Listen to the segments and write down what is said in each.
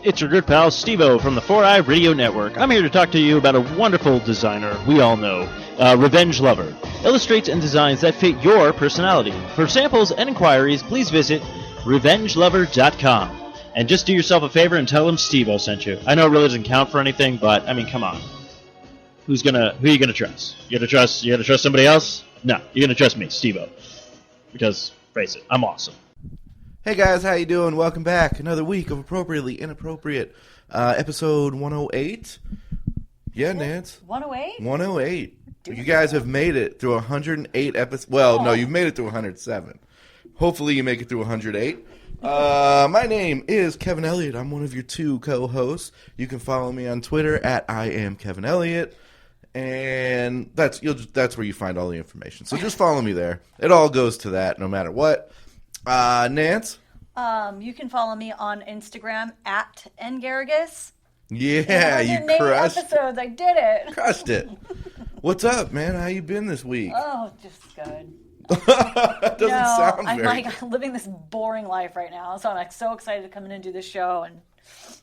It's your good pal Steve-O from the 4i Radio Network. I'm here to talk to you about a wonderful designer we all know, Revenge Lover. Illustrates and designs that fit your personality. For samples and inquiries, please visit revengelover.com. And just do yourself a favor and tell him Steve-O sent you. I know it really doesn't count for anything, but I mean, come on. Who are you gonna trust? You gonna trust somebody else? No, you're gonna trust me, Steve-O. Because, face it, I'm awesome. Hey guys, how you doing? Welcome back. Another week of Appropriately Inappropriate. Episode 108. Yeah, Nance. 108? 108. You guys have made it through 108 episodes. Well, no, you've made it through 107. Hopefully you make it through 108. My name is Kevin Elliott. I'm one of your two co-hosts. You can follow me on Twitter at @IamKevinElliott. And that's where you find all the information. So just follow me there. It all goes to that no matter what. Nance? You can follow me on Instagram at Ngaragus. Yeah, you crushed episodes. I did it. Crushed it. What's up, man? How you been this week? Oh, just good. Doesn't sound I'm very like living this boring life right now, so I'm like so excited to come in and do this show and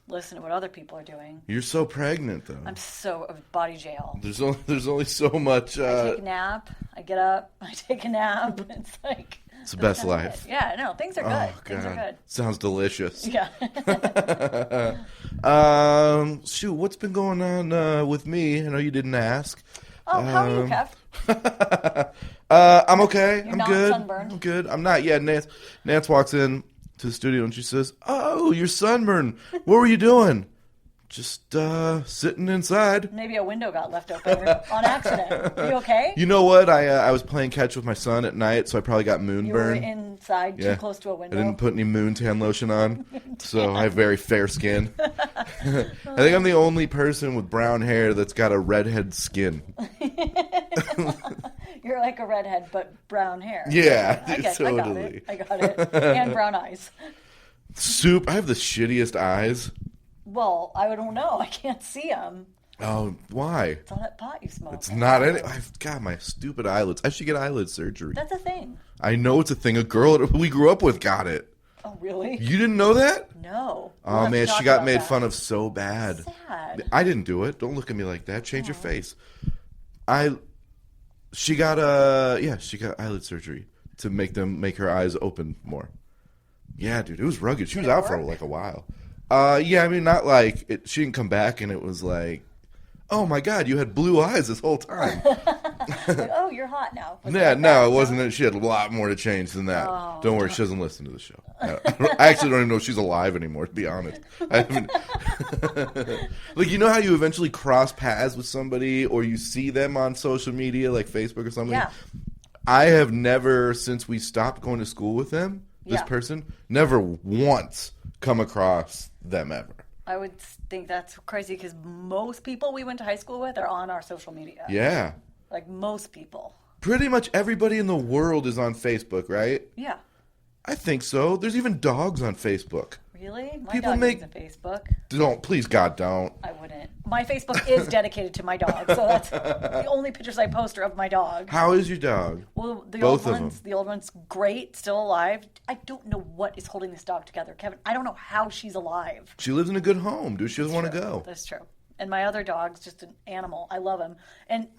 listen to what other people are doing. You're so pregnant, though. I'm so body jail. There's only so much. I take a nap. I get up. I take a nap. It's like it's the best life. Yeah, no, things are good. Oh, things are good. Sounds delicious. Yeah. Shoot, what's been going on with me? I know you didn't ask. Oh, how are you, Kev? I'm okay. You're I'm not good. sunburned? I'm good. I'm not yet. Nance walks in to the studio and she says, "Oh, you're sunburned. What were you doing?" Just sitting inside. Maybe a window got left open on accident. Are you okay? You know what? I was playing catch with my son at night, so I probably got moonburn. You were inside too close to a window. I didn't put any moon tan lotion on, so I have very fair skin. I think I'm the only person with brown hair that's got a redhead skin. You're like a redhead, but brown hair. Yeah, totally. I got it. And brown eyes. I have the shittiest eyes. Well, I don't know. I can't see them. Oh, why? It's all that pot you smoke. It's not any. I've got my stupid eyelids. I should get eyelid surgery. That's a thing. I know it's a thing. A girl we grew up with got it. Oh, really? You didn't know that? No. Oh, man, she got made fun of so bad. Sad. I didn't do it. Don't look at me like that. Change your face. She got eyelid surgery to make her eyes open more. Yeah, dude, it was rugged. She was out for like a while. Yeah, I mean, not like it. She didn't come back, and it was like, oh my God, you had blue eyes this whole time. Like, oh, you're hot now. No, it wasn't. She had a lot more to change than that. Oh, don't worry, she doesn't listen to the show. I actually don't even know if she's alive anymore, to be honest. I haven't. Like, you know how you eventually cross paths with somebody, or you see them on social media, like Facebook or something? Yeah. I have never, since we stopped going to school with them, this person, never once come across them ever. I would think that's crazy because most people we went to high school with are on our social media. Yeah. Like most people. Pretty much everybody in the world is on Facebook, right? Yeah. I think so. There's even dogs on Facebook. Really? My People dog make uses Facebook. Don't, please God, don't. I wouldn't. My Facebook is dedicated to my dog, so that's the only pictures I post are of my dog. How is your dog? Well, Both of them. The old one's great, still alive. I don't know what is holding this dog together, Kevin. I don't know how she's alive. She lives in a good home, dude. She doesn't want to go. That's true. And my other dog's just an animal. I love him. And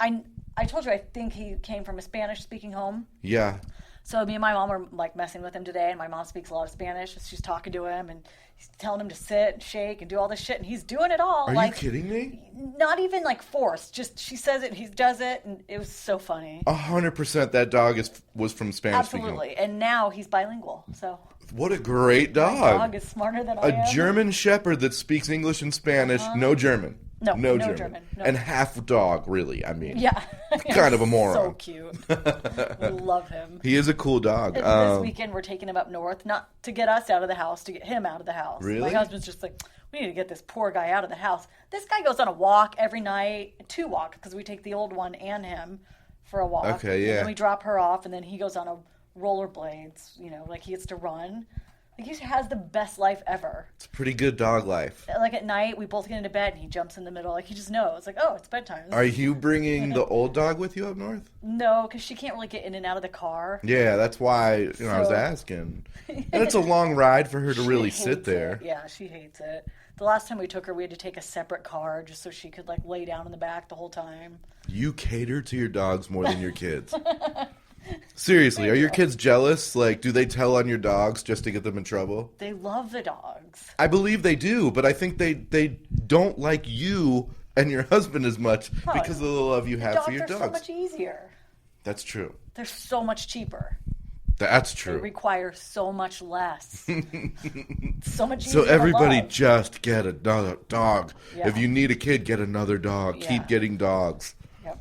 I told you I think he came from a Spanish-speaking home. Yeah. So me and my mom were like messing with him today, and my mom speaks a lot of Spanish. She's talking to him, and he's telling him to sit and shake and do all this shit, and he's doing it all. Are like, you kidding me? Not even like forced. Just she says it, he does it, and it was so funny. 100% that dog was from Spanish. Absolutely, and now he's bilingual. So what a great dog! My dog is smarter than I am. A German Shepherd that speaks English and Spanish, no German. No German. No. And half dog, really. I mean, yeah, kind of a moron. So cute. We love him. He is a cool dog. This weekend we're taking him up north, not to get us out of the house, to get him out of the house. Really? My husband's just like, we need to get this poor guy out of the house. This guy goes on a walk every night, 2 walks, because we take the old one and him for a walk. Okay, yeah. And then we drop her off, and then he goes on a rollerblades, like he gets to run. Like, he has the best life ever. It's a pretty good dog life. Like, at night, we both get into bed, and he jumps in the middle. Like, he just knows. Like, oh, it's bedtime. Are you bringing the old dog with you up north? No, because she can't really get in and out of the car. Yeah, that's why I was asking. And it's a long ride for her to really sit there. Yeah, she hates it. The last time we took her, we had to take a separate car just so she could like lay down in the back the whole time. You cater to your dogs more than your kids. Seriously, are your kids jealous? Like, do they tell on your dogs just to get them in trouble? They love the dogs. I believe they do, but I think they don't like you and your husband as much because of the love you have for your dogs. Dogs are so much easier. That's true. They're so much cheaper. That's true. They require so much less. So much easier. So everybody to love. just get another dog. Yeah. If you need a kid, get another dog. Yeah. Keep getting dogs. Yep.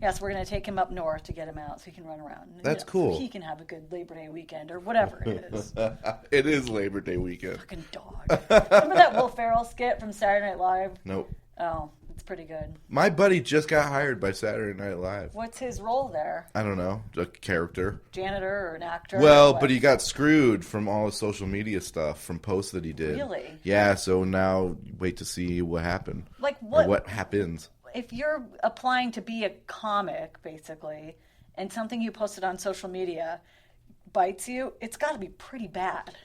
Yes, we're going to take him up north to get him out so he can run around. That's cool. So he can have a good Labor Day weekend or whatever it is. It is Labor Day weekend. Fucking dog. Remember that Will Ferrell skit from Saturday Night Live? Nope. Oh, it's pretty good. My buddy just got hired by Saturday Night Live. What's his role there? I don't know. A character. Janitor or an actor? Well, but he got screwed from all his social media stuff from posts that he did. Really? Yeah, so now wait to see what happened. Like what? Or what happens. If you're applying to be a comic, basically, and something you posted on social media bites you, it's got to be pretty bad.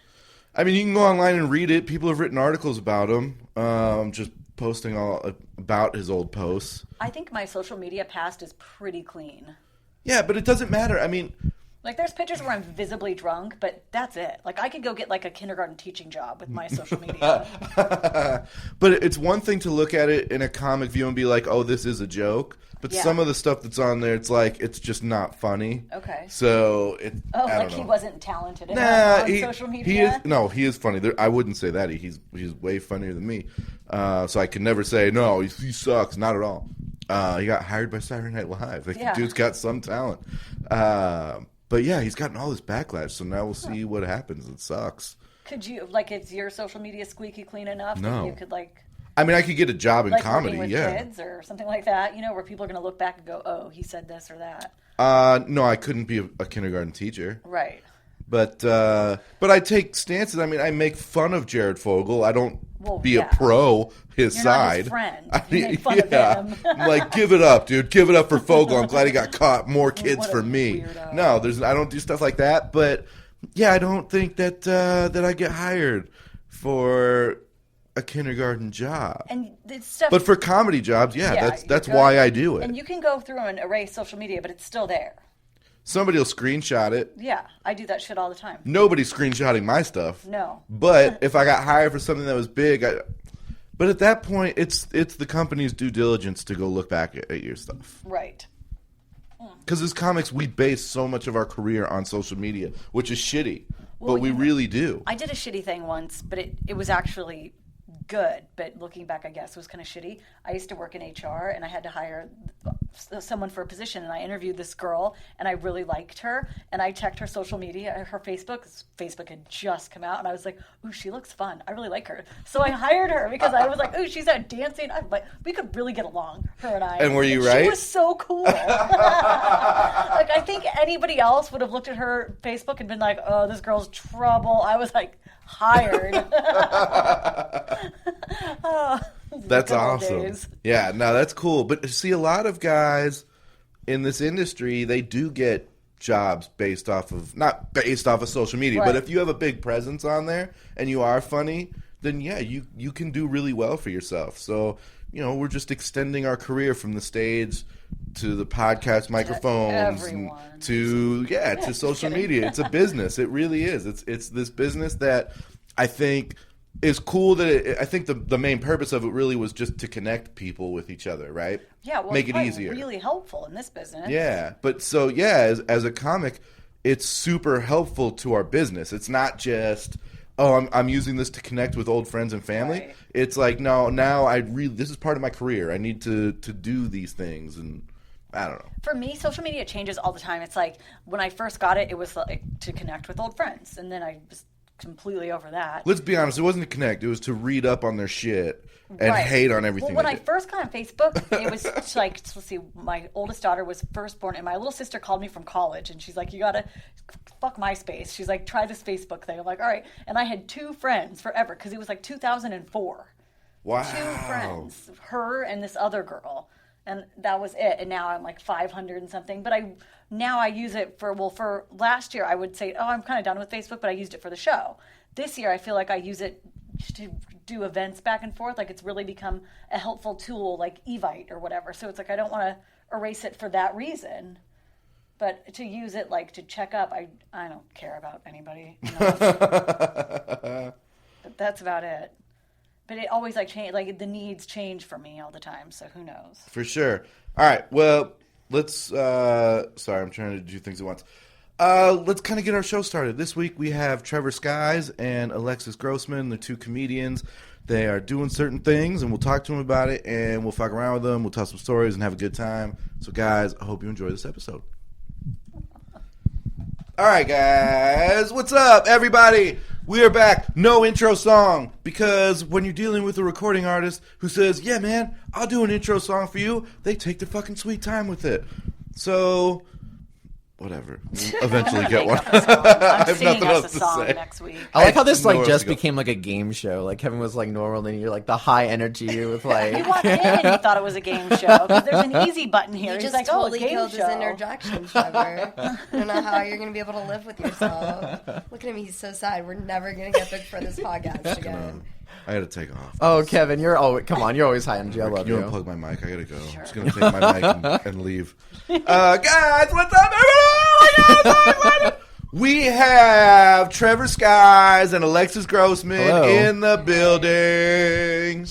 I mean, you can go online and read it. People have written articles about him, just posting all about his old posts. I think my social media past is pretty clean. Yeah, but it doesn't matter. I mean... Like, there's pictures where I'm visibly drunk, but that's it. Like, I could go get, like, a kindergarten teaching job with my social media. But it's one thing to look at it in a comic view and be like, oh, this is a joke. But some of the stuff that's on there, it's like, it's just not funny. Okay. So, I like don't know. he wasn't talented enough on social media? He is funny. I wouldn't say that. He's way funnier than me. So I can never say, no, he sucks. Not at all. He got hired by Saturday Night Live. Like, the dude's got some talent. But yeah, he's gotten all this backlash, so now we'll see what happens. It sucks. Could you, like, is your social media squeaky clean enough that you could, like... I mean, I could get a job in like comedy, working with kids or something like that, you know, where people are going to look back and go, oh, he said this or that. No, I couldn't be a kindergarten teacher. Right. But I take stances. I mean, I make fun of Jared Fogle. I don't be a pro his You're side. Not his friend. You make fun of him. I'm like, give it up, dude. Give it up for Fogle. I'm glad he got caught. More kids What for a me. weirdo. No, I don't do stuff like that. But yeah, I don't think that I get hired for a kindergarten job. And it's stuff. But for comedy jobs, that's why I do it. And you can go through and erase social media, but it's still there. Somebody will screenshot it. Yeah, I do that shit all the time. Nobody's screenshotting my stuff. No. But if I got hired for something that was big, but at that point, it's the company's due diligence to go look back at your stuff. Right. Because as comics, we base so much of our career on social media, which is shitty. Well, but we really do. I did a shitty thing once, but it was actually good. But looking back, I guess, it was kind of shitty. I used to work in HR, and I had to hire someone for a position, and I interviewed this girl, and I really liked her, and I checked her social media, her Facebook had just come out, and I was like, ooh, she looks fun, I really like her, so I hired her, because I was like, ooh, she's out dancing, but we could really get along, her and I. And were you right? She was so cool. Like, I think anybody else would have looked at her Facebook and been like, oh, this girl's trouble. I was like, hired. Oh, that's awesome. Days. Yeah, no, that's cool. But see, a lot of guys in this industry, they do get jobs based off of, not based off of social media, right. But if you have a big presence on there and you are funny, then yeah, you can do really well for yourself. So, you know, we're just extending our career from the stage to the podcast microphones to social media. It's a business. It really is. It's this business that I think is cool. I think the main purpose of it really was just to connect people with each other, right? Yeah, well, make it's it easier. Really helpful in this business. Yeah, but so yeah, as a comic, it's super helpful to our business. It's not just, oh, I'm using this to connect with old friends and family. Right. It's like, no, now this is part of my career. I need to do these things, and I don't know. For me, social media changes all the time. It's like when I first got it, it was like to connect with old friends, and then I was completely over that. Let's be honest, it wasn't to connect. It was to read up on their shit and hate on everything. Well, when I first got on Facebook, it was like, let's see, my oldest daughter was first born, and my little sister called me from college, and she's like, you gotta fuck MySpace. She's like, try this Facebook thing. I'm like, all right. And I had 2 friends forever, because it was like 2004. Wow. 2 friends, her and this other girl. And that was it. And now I'm like 500 and something. But now I use it for last year, I would say, oh, I'm kind of done with Facebook, but I used it for the show. This year, I feel like I use it to do events back and forth. Like, it's really become a helpful tool, like Evite or whatever. So it's like, I don't want to erase it for that reason. But to use it, like, to check up, I don't care about anybody. But that's about it. But it always, like, change. Like, the needs change for me all the time, so who knows? For sure. All right, well, let's... sorry, I'm trying to do things at once. Let's kind of get our show started. This week we have Trevor Skies and Alexis Grossman, the two comedians. They are doing certain things, and we'll talk to them about it, and we'll fuck around with them. We'll tell some stories and have a good time. So, guys, I hope you enjoy this episode. All right, guys. What's up, everybody? We are back. No intro song. Because when you're dealing with a recording artist who says, yeah, man, I'll do an intro song for you, they take their fucking sweet time with it. So, whatever. We'll eventually get one. I I'm singing us a song next week. I like how this like just became like a game show. Like Kevin was like normal, and you're like the high energy with like. You walked in and you thought it was a game show because there's an easy button here. You He's just like, totally game killed show. his interjection, Trevor. I don't know how you're going to be able to live with yourself. Look at him; he's so sad. We're never going to get booked for this podcast again. I gotta take off. Oh, Kevin, you're come on, you're always high energy. I love you. You unplug my mic. I gotta go. Sure. I'm just gonna take my mic and leave. Guys, what's up, everybody? We have Trevor Skies and Alexis Grossman in the building.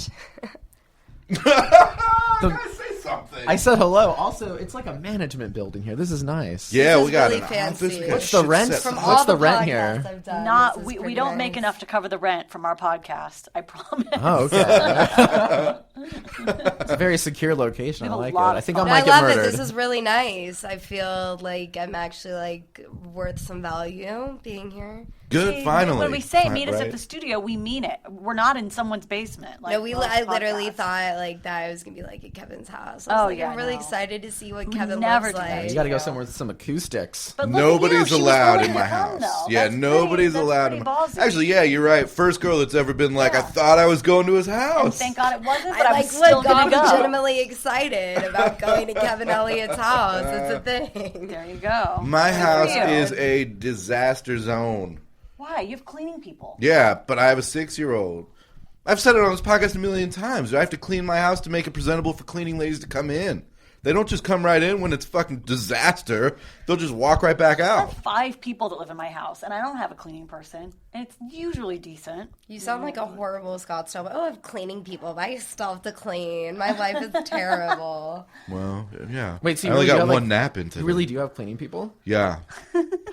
Say something. I said hello. Also, it's like a management building here. This is nice. Yeah, This we got really an fancy. office. We got What's the shit rent? set From up. all What's the the rent podcasts here? I've done, Not this is we pretty don't nice. make enough to cover the rent from our podcast. I promise. Oh, okay. It's a very secure location. We I have a like it. lot I of think fun. I No, I might get love murdered. it. This is really nice. I feel like I'm actually like worth some value being here. Good, finally. When we say meet us Right? at the studio, we mean it. We're not in someone's basement. Like No, most I literally podcasts. thought like that I was gonna be like at Kevin's house. I was I'm really no. excited to see what We Kevin never looks do that. like. You got to go somewhere with some acoustics. But look at Nobody's you. She was allowed willing in to my come, house. though. Yeah, That's nobody's pretty, allowed that's in pretty my ballsy. Actually, yeah, you're right. First girl that's ever been like, I Yeah. thought I was going to his house. And thank God it wasn't, but I I like was still got going to go. legitimately excited about going to Kevin Elliott's house. It's a thing. There you go. My Good house for you. is a disaster zone. Why? You have cleaning people. Yeah, but I have a 6-year-old. I've said it on this podcast a million times. I have to clean my house to make it presentable for cleaning ladies to come in. They don't just come right in when it's fucking disaster. They'll just walk right back I out. have 5 people that live in my house, and I don't have a cleaning person. And it's usually decent. You sound like a horrible Scottsdale. Oh, I have cleaning people. But I still have to clean. My life is terrible. Well, yeah. Wait, so I you only really got have, one like- nap in today. You really do have cleaning people? Yeah.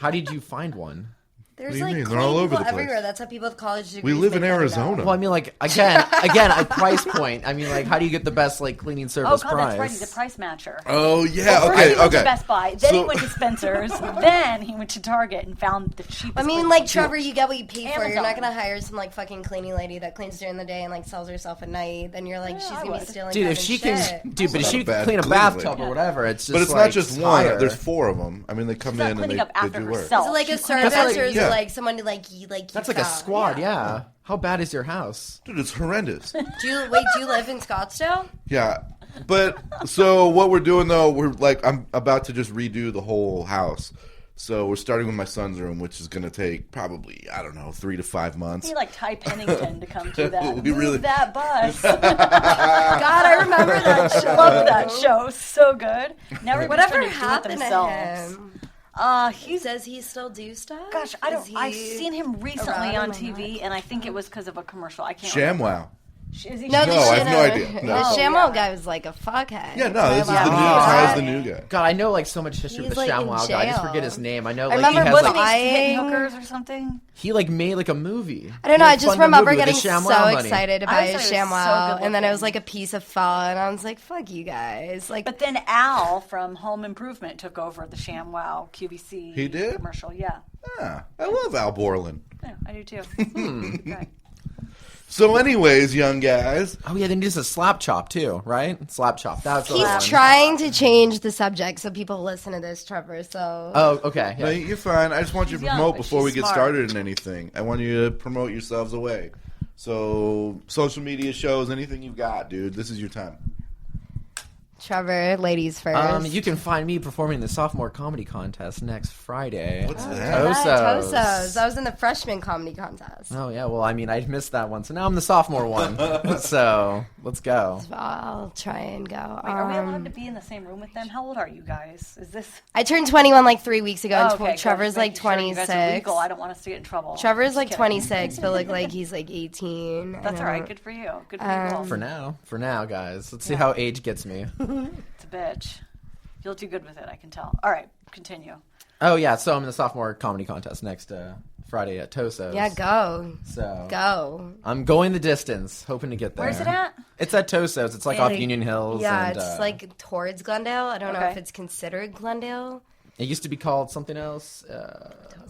How did you find one? There's What do you like mean? They're cleaning all over people the place. everywhere. That's how people with college degrees. We live in make money Arizona. now. Well, I mean, like again, a price point. I mean, like, how do you get the best like cleaning Oh, service God, price? that's right. He's a price matcher. Oh, yeah. First Okay, he went okay. to Best Buy, then he So- went to Spencer's, then he went to Target and found the cheapest. I mean, cleaning like people. Trevor, you get what you pay for. You're Amazon. not gonna hire some like fucking cleaning lady that cleans during the day and like sells herself at night. Then you're like, Yeah, she's I gonna be would. stealing. Dude, if Kevin's she shit. can, dude, but if not she a bad can clean a cleaning bathtub lady. or whatever, it's just. But it's like, not just one. fire. There's 4 of them. I mean, they come She's not in and cleaning they up after do work. herself. Is it like a She's cleaning up service after or is Yeah. it like someone to like you like? That's keep like a out? squad, yeah. How bad is your house? Dude, it's horrendous. Do you live in Scottsdale? Yeah. But, so what we're doing, though, we're like, I'm about to just redo the whole house. So we're starting with my son's room, which is going to take probably, I don't know, 3 to 5 months. You need like Ty Pennington to come to that. We really- Move that bus. God, I remember that show. Love that show. So good. Now everybody's Whatever trying to do it happened to themselves. him? He's Does he still do stuff? gosh, I don't. Is he I've seen him recently around? on Am I TV, and I think it was because of a commercial. I can't. ShamWow. Is he No, No, I have no idea. No. The Oh, Shamwell yeah. guy was like a fuckhead. Yeah, no, this is the new, Yeah. Ty's the new guy. God, I know like so much history He's, with the like, in ShamWow guy. I just jail. forget his name. I know I like he remember has wasn't like he- hitting Lying. hookers or something? he like made like a movie. I don't know. He, I like, just funded a remember movie with the getting ShamWow so money. excited to I buy a thought it was so ShamWow, good and then it was looking. like a piece of fell, and I was like, "Fuck you guys!" Like, But then Al from Home Improvement took over the ShamWow QVC He did? commercial. Yeah. Ah, I love Al Borland. Yeah, I do too. Hmm. Okay. So anyways, young guys, Oh yeah, then he does a slap chop too, right? Slap chop. That's the he's one. trying to change the subject so people listen to this, Trevor. So Oh, okay. no, Yeah. you're fine. I just want you She's to young, promote but before we she's get smart. started in anything. I want you to promote yourselves away. So social media shows, anything you've got, dude. This is your time. Trevor, ladies first. You can find me performing in the sophomore comedy contest next Friday. What's that? Tosos. I was in the freshman comedy contest. Oh, yeah. Well, I mean, I missed that one, so now I'm the sophomore one. So, let's go. I'll try and go. Wait, are we allowed to be in the same room with them? How old are you guys? Is this? I turned 21 like 3 weeks ago. Oh, and okay, Trevor's good. like Making sure you 26. guys are legal. I don't want us to get in trouble. Trevor's like Just 26, but look like he's like 18. That's all right. Good for you. Good for you. For now, guys. Let's see how age gets me. It's a bitch. You'll do good with it, I can tell. All right, continue. Oh, yeah. So I'm in the sophomore comedy contest next Friday at Tosos. Yeah, go. So Go. I'm going the distance, hoping to get there. Where's it at? It's at Tosos. It's like off Union Hills. Yeah, and, it's like towards Glendale. I don't know Okay. if it's considered Glendale. It used to be called something else,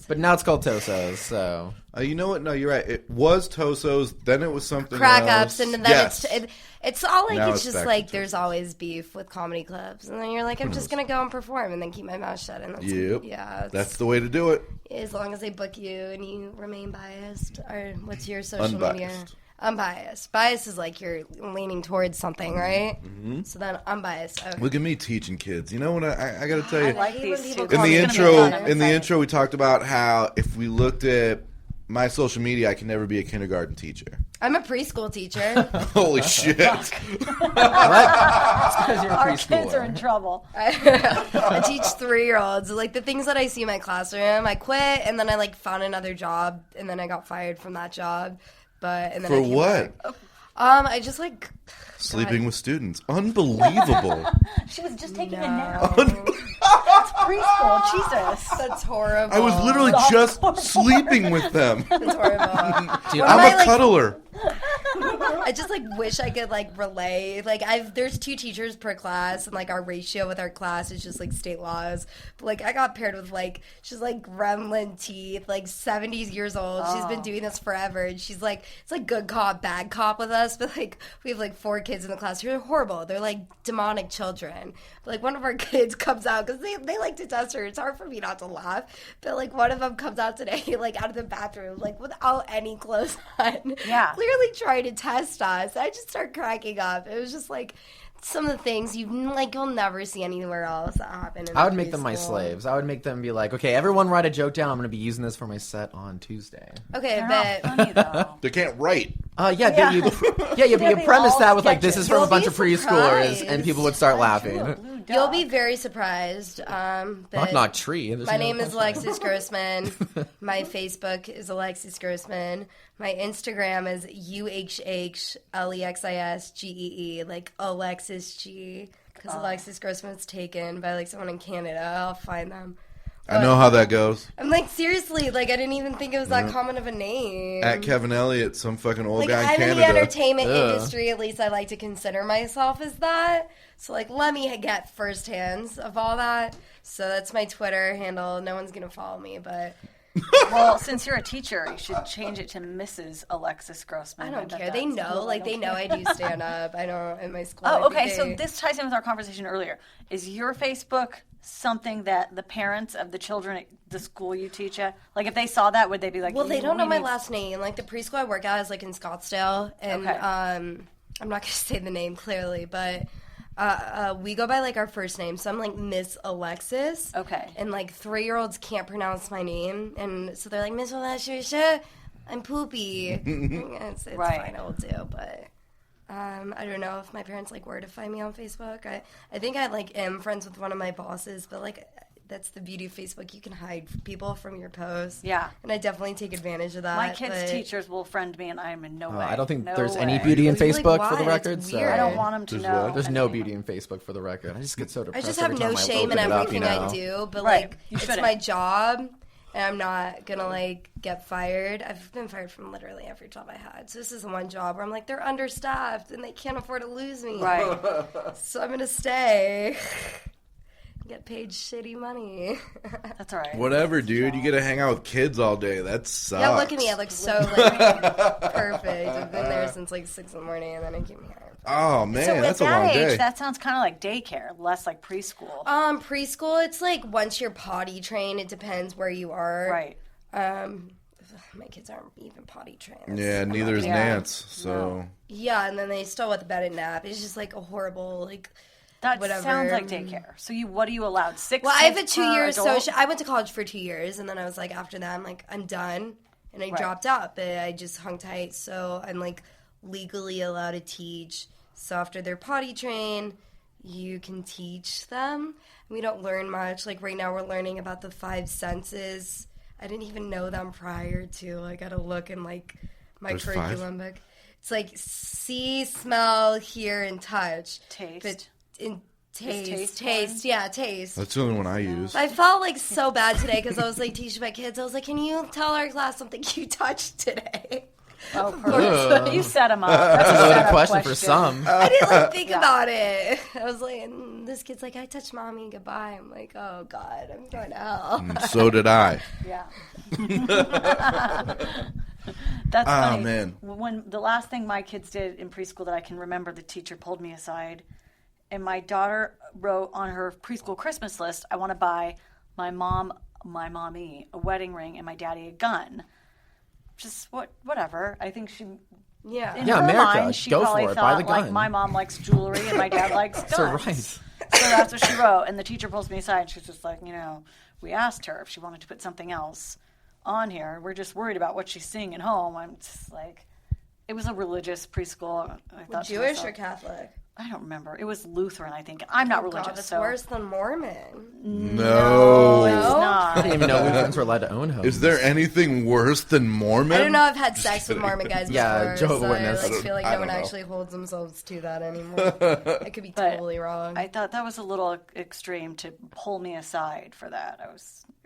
but now it's called Tosos. So You know what? No, you're right. It was Tosos, then it was something Crack else. ups, and then yes. it's all like Now it's it's just back like to there's always beef with comedy clubs, and then you're like, I'm just gonna go and perform, and then keep my mouth shut, and that's Yep. yeah, That's the way to do it. as long as they book you and you remain biased. Or what's your social Unbiased. media? Unbiased. Bias is like you're leaning towards something, right? Mm-hmm. So then unbiased. Okay. Look at me teaching kids. You know what? I got to tell you. I like hate when these people two. call in the me It's gonna be intro, fun. I'm in the excited. intro, we talked about how if we looked at my social media, I can never be a kindergarten teacher. I'm a preschool teacher. Holy shit! it's because you're a Our preschooler. kids are in trouble. I teach 3-year-olds. Like the things that I see in my classroom, I quit and then I like found another job and then I got fired from that job. But and then For I came what? back. I just like Sleeping with students. Unbelievable. She was just taking a No. nap. It's preschool. Jesus. That's horrible. I was literally just sleeping with them. That's horrible. Dude, One I'm of my, a like, cuddler. I just like wish I could like relay. Like there's 2 teachers per class, and like our ratio with our class is just like state laws. But like I got paired with like she's like gremlin teeth, like 70s years old. She's been doing this forever, and she's like it's like good cop, bad cop with us. But like we have like 4 kids in the class who are horrible. They're like demonic children. But like one of our kids comes out because they like to test her. It's hard for me not to laugh. But like one of them comes out today, like out of the bathroom, like without any clothes on. Yeah. Clearly trying to test us. I just start cracking up. It was just like some of the things you'll never see anywhere else that happen. I would make them my slaves. I would make them be like, okay, everyone write a joke down. I'm going to be using this for my set on Tuesday. Okay, They're but not funny though. They can't write. But you Yeah, they premise all that with like, sketches. this is from a You'll bunch be of preschoolers, surprised. and people would start Drew a laughing. blue duck. you'll be very surprised. But Knock tree. There's my no name is question. Alexis Grossman. My Facebook is Alexis Grossman. My Instagram is UHHLEXISGEE, like Alexis G. Because Alexis Grossman's taken by like someone in Canada. I'll find them. I know how that goes. I'm like, seriously, like I didn't even think it was that common of a name. At Kevin Elliott, some fucking old Like guy in I'm in Canada. the entertainment industry, at least I like to consider myself as that. So like, let me get first hands of all that. So that's my Twitter handle. No one's gonna follow me, but Well, since you're a teacher, you should change it to Mrs. Alexis Grossman. I don't bet care. They that's know, cool. like they know I do stand up. I know in my school. Oh, I think okay. So they- this ties in with our conversation earlier. Is your Facebook something that the parents of the children at the school you teach at, like if they saw that, would they be like, Well, they don't know my need- last name. Like the preschool I work at is like in Scottsdale, and Okay. I'm not gonna say the name clearly, but we go by like our first name. So I'm like Miss Alexis. Okay. And like 3-year-olds can't pronounce my name, and so they're like Miss Alexis. I'm poopy. it's Right. fine, I will do, but. I don't know if my parents like were to find me on Facebook. I think I like am friends with one of my bosses, but like that's the beauty of Facebook. You can hide people from your posts. Yeah. And I definitely take advantage of that. My kids' but teachers will friend me, and I'm in no way. I don't think No there's way. any beauty in Like, Facebook for the why? It's record. So weird. I don't want them to There's know. what? there's no anything. beauty in Facebook for the record. I just get so I depressed. just have every no time I shame open in it up, everything you know? I do, but Right. like You it's shouldn't. my job, and I'm not gonna like get fired. I've been fired from literally every job I had. So this is the one job where I'm like they're understaffed and they can't afford to lose me. Right. So I'm gonna stay. Get paid shitty money. That's all right. Whatever, dude. You get to hang out with kids all day. That sucks. Yeah, look at me. I look so like perfect. I've been there since like 6 in the morning, and then I came here. Oh man, So at that's a that long age, day. that sounds kind of like daycare, less like preschool. Preschool, it's like once you're potty trained, it depends where you are. Right. My kids aren't even potty trained. Yeah, neither is Yeah. Nance. So Yeah, and then they still with the bed and nap. It's just like a horrible, like, That whatever. sounds like daycare. So what are you allowed? 6 Well, I have a kids per 2-year adult? social. I went to college for 2 years, and then I was like, after that, I'm like, I'm done, and I dropped out. But I just hung tight, so I'm like legally allowed to teach. So after they're potty trained, you can teach them. We don't learn much. Like right now, we're learning about the 5 senses. I didn't even know them prior to. I gotta look in like my There's curriculum book. It's like see, smell, hear, and touch. Taste. But in taste taste, yeah, taste. That's the only one I use. I felt like so bad today because I was like teaching my kids. I was like, "Can you tell our class something you touched today?" Oh, perfect. You set them up. That's a Loaded setup question for some. I didn't like think about it. I was like, and this kid's like, "I touched mommy, goodbye." I'm like, "Oh God, I'm going to hell." And so did I. Yeah. That's funny. Man. When the last thing my kids did in preschool that I can remember, the teacher pulled me aside, and my daughter wrote on her preschool Christmas list, "I want to buy my mommy a wedding ring and my daddy a gun." Just whatever. I think she. Yeah. In Yeah, her America, mind, she go probably for it. thought Buy the like gun. my mom likes jewelry and my dad likes guns. So right. So that's what she wrote. And the teacher pulls me aside. And she's just like, we asked her if she wanted to put something else on here. We're just worried about what she's seeing at home. I'm just like, it was a religious preschool. I thought to Jewish myself, or Catholic? I don't remember. It was Lutheran, I think. I'm not religious. God, it's so worse than Mormon. No. it's not. I didn't even know Lutherans were allowed to own homes. Is there anything worse than Mormon? I don't know. I've had sex with Mormon guys before. Yeah, Jehovah's so Witness. I like, feel like I no don't one know. actually holds themselves to that anymore. I could be But totally wrong. I thought that was a little extreme to pull me aside for that.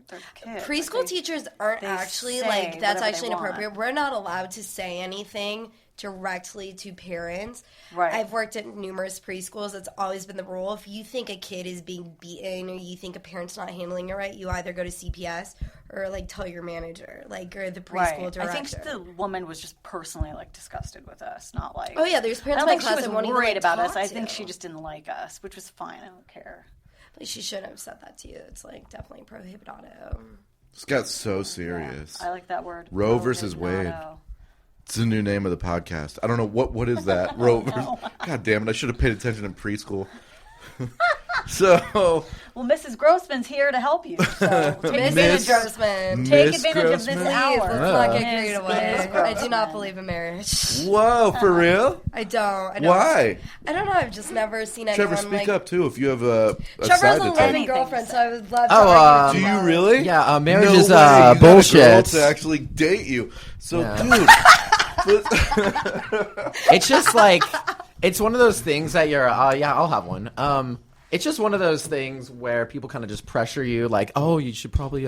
They're kids. Preschool Like, teachers aren't they actually say like that's whatever they actually want. inappropriate. We're not allowed to say anything directly to parents. Right. I've worked at numerous preschools. It's always been the rule. If you think a kid is being beaten or you think a parent's not handling it right, you either go to CPS or like tell your manager, like or the preschool right. director. I think the woman was just personally like disgusted with us, not like. Oh yeah, there's I parents don't in my think she class was that won't even worried like, about us. talk I think to. she just didn't like us, which was fine. I don't care. Like, she shouldn't have said that to you. It's like definitely prohibitado. This got so serious. I like that word. Roe versus Wade. Prohibitado. It's the new name of the podcast. I don't know what is that. Roe versus. God damn it! I should have paid attention in preschool. So, Well, Mrs. Grossman's here to help you. So take advantage Mrs. of Grossman. Take Miss advantage of this Grossman? Please, let's hour. not get Miss- carried Miss away. I do Grossman. not believe in marriage. whoa, for real? I don't. Why? I don't know. I've just never seen Trevor, anyone speak like. up too. If you have a Trevor side has to a take. living Anything girlfriend, to so I would love to. Oh, argue Do with you him. really? Yeah, marriage no is way. You got a girl bullshit. to actually date you. So, Yeah. dude, It's just like it's one of those things that you're. Yeah, I'll have one. It's just one of those things where people kind of just pressure you, like, oh, you should probably.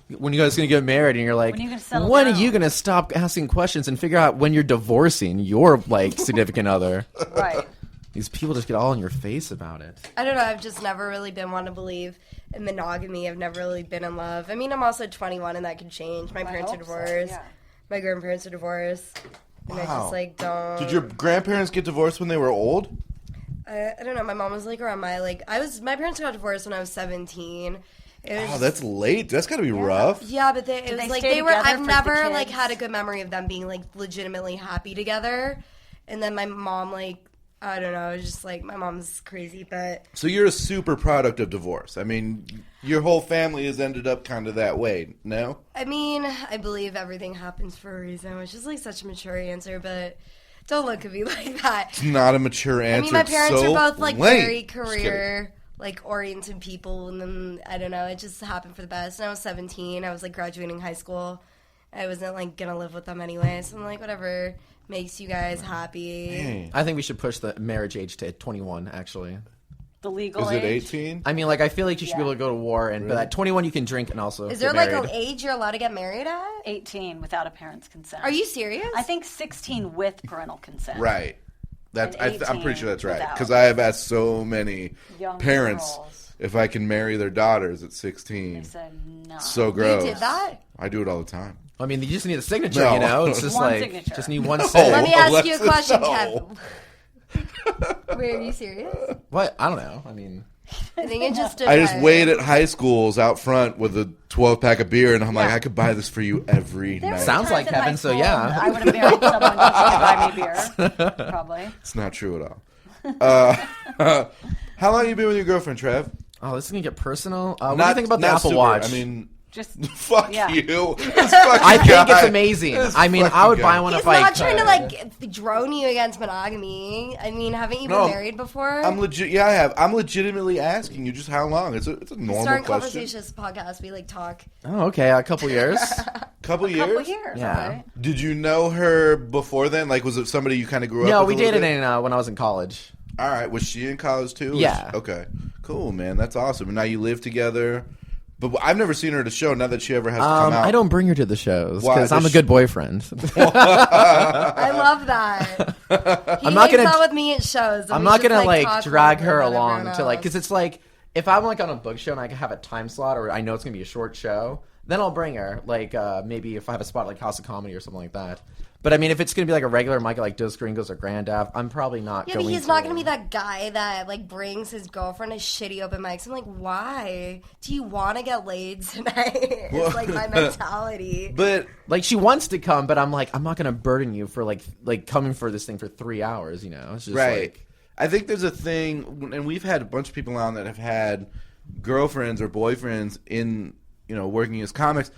When you guys gonna get married, and you're like, When are you gonna settle when down? are you gonna stop asking questions and figure out when you're divorcing your like significant other? Right. These people just get all in your face about it. I don't know. I've just never really been one to believe in monogamy. I've never really been in love. I mean, I'm also 21, and that could change. My parents are hope so, divorced. yeah. My grandparents are divorced. And I Wow. just like don't. did your grandparents get divorced when they were old? I don't know. My mom was like around my My parents got divorced when I was 17. It was Oh, that's late. That's got to be rough. Yeah, but it was they like stay they were. together I've for the never like kids? had a good memory of them being like legitimately happy together. And then my mom, like, I don't know, it's just like my mom's crazy, but So you're a super product of divorce. I mean, your whole family has ended up kind of that way. No? I mean, I believe everything happens for a reason, which is like such a mature answer, but don't look at me like that. It's not a mature answer. I mean, my It's parents so are both like lame. very Just kidding. career like oriented people, and then I don't know, it just happened for the best. And I was 17, I was like graduating high school. I wasn't like gonna live with them anyway, so I'm like, whatever makes you guys happy. Dang. I think we should push the marriage age to 21. Actually, The legal Is it age. 18? I mean, like I feel like you should be able to go to war, and but at 21 you can drink and also. Is there get like married. an age you're allowed to get married at? 18 without a parent's consent. Are you serious? I think 16 with parental consent. Right. That's. And I'm pretty sure 18 that's right. without. Because I have asked so many Young parents girls. if I can marry their daughters at They 16. said no. So gross. You did that? I do it all the time. I mean, you just need a signature. No. You know, it's just One like signature. just need one. No. Sig. Let me ask you a Alexis, question, no. Kev. Wait, are you serious? What? I don't know. I mean, I think it just I just depends. wait at high schools out front with a 12-pack of beer, and I'm like, Yeah. I could buy this for you every There were night. Sounds like times in high Kevin, so school yeah. that I would have married someone just to buy me beer. Probably. It's not true at all. How long have you been with your girlfriend, Trev? Oh, this is gonna get personal. What do you think about the Apple super. Watch? I mean, Just fuck yeah. you. I think it's amazing. I mean, I would buy one He's if I not could. trying to like drone you against monogamy. I mean, haven't you been No. married before? I'm legit. Yeah, I have. I'm legitimately asking you just how long. It's a normal Starting question. conversations podcast, we like talk. Oh, okay, a couple years. Couple years. couple years. Yeah. Okay. Did you know her before then? Like, was it somebody you kind of grew up? No, with we a little dated bit? when I was in college. All right. Was she in college too? Yeah. Okay. Cool, man. That's awesome. And now you live together. But I've never seen her at a show. Now that she ever has to come out. I don't bring her to the shows Why? because I'm a Does good boyfriend. I love that. He I'm not hangs gonna- out with me at shows. and I'm we not just, gonna talk drag longer her than along everyone to like else. because it's like if I'm like on a book show and I can have a time slot or I know it's gonna be a short show, then I'll bring her. Like maybe if I have a spot like House of Comedy or something like that. But I mean, if it's gonna be like a regular mic like Dos Gringos or Grand Ave, I'm probably not. Yeah, going but he's to. not gonna be that guy that like brings his girlfriend to shitty open mics. I'm like, why? Do you want to get laid tonight? It's like my mentality. But Like she wants to come, but I'm like, I'm not gonna burden you for like coming for this thing for 3 hours. You know, it's just right. like. I think there's a thing, and we've had a bunch of people on that have had girlfriends or boyfriends in, working as comics.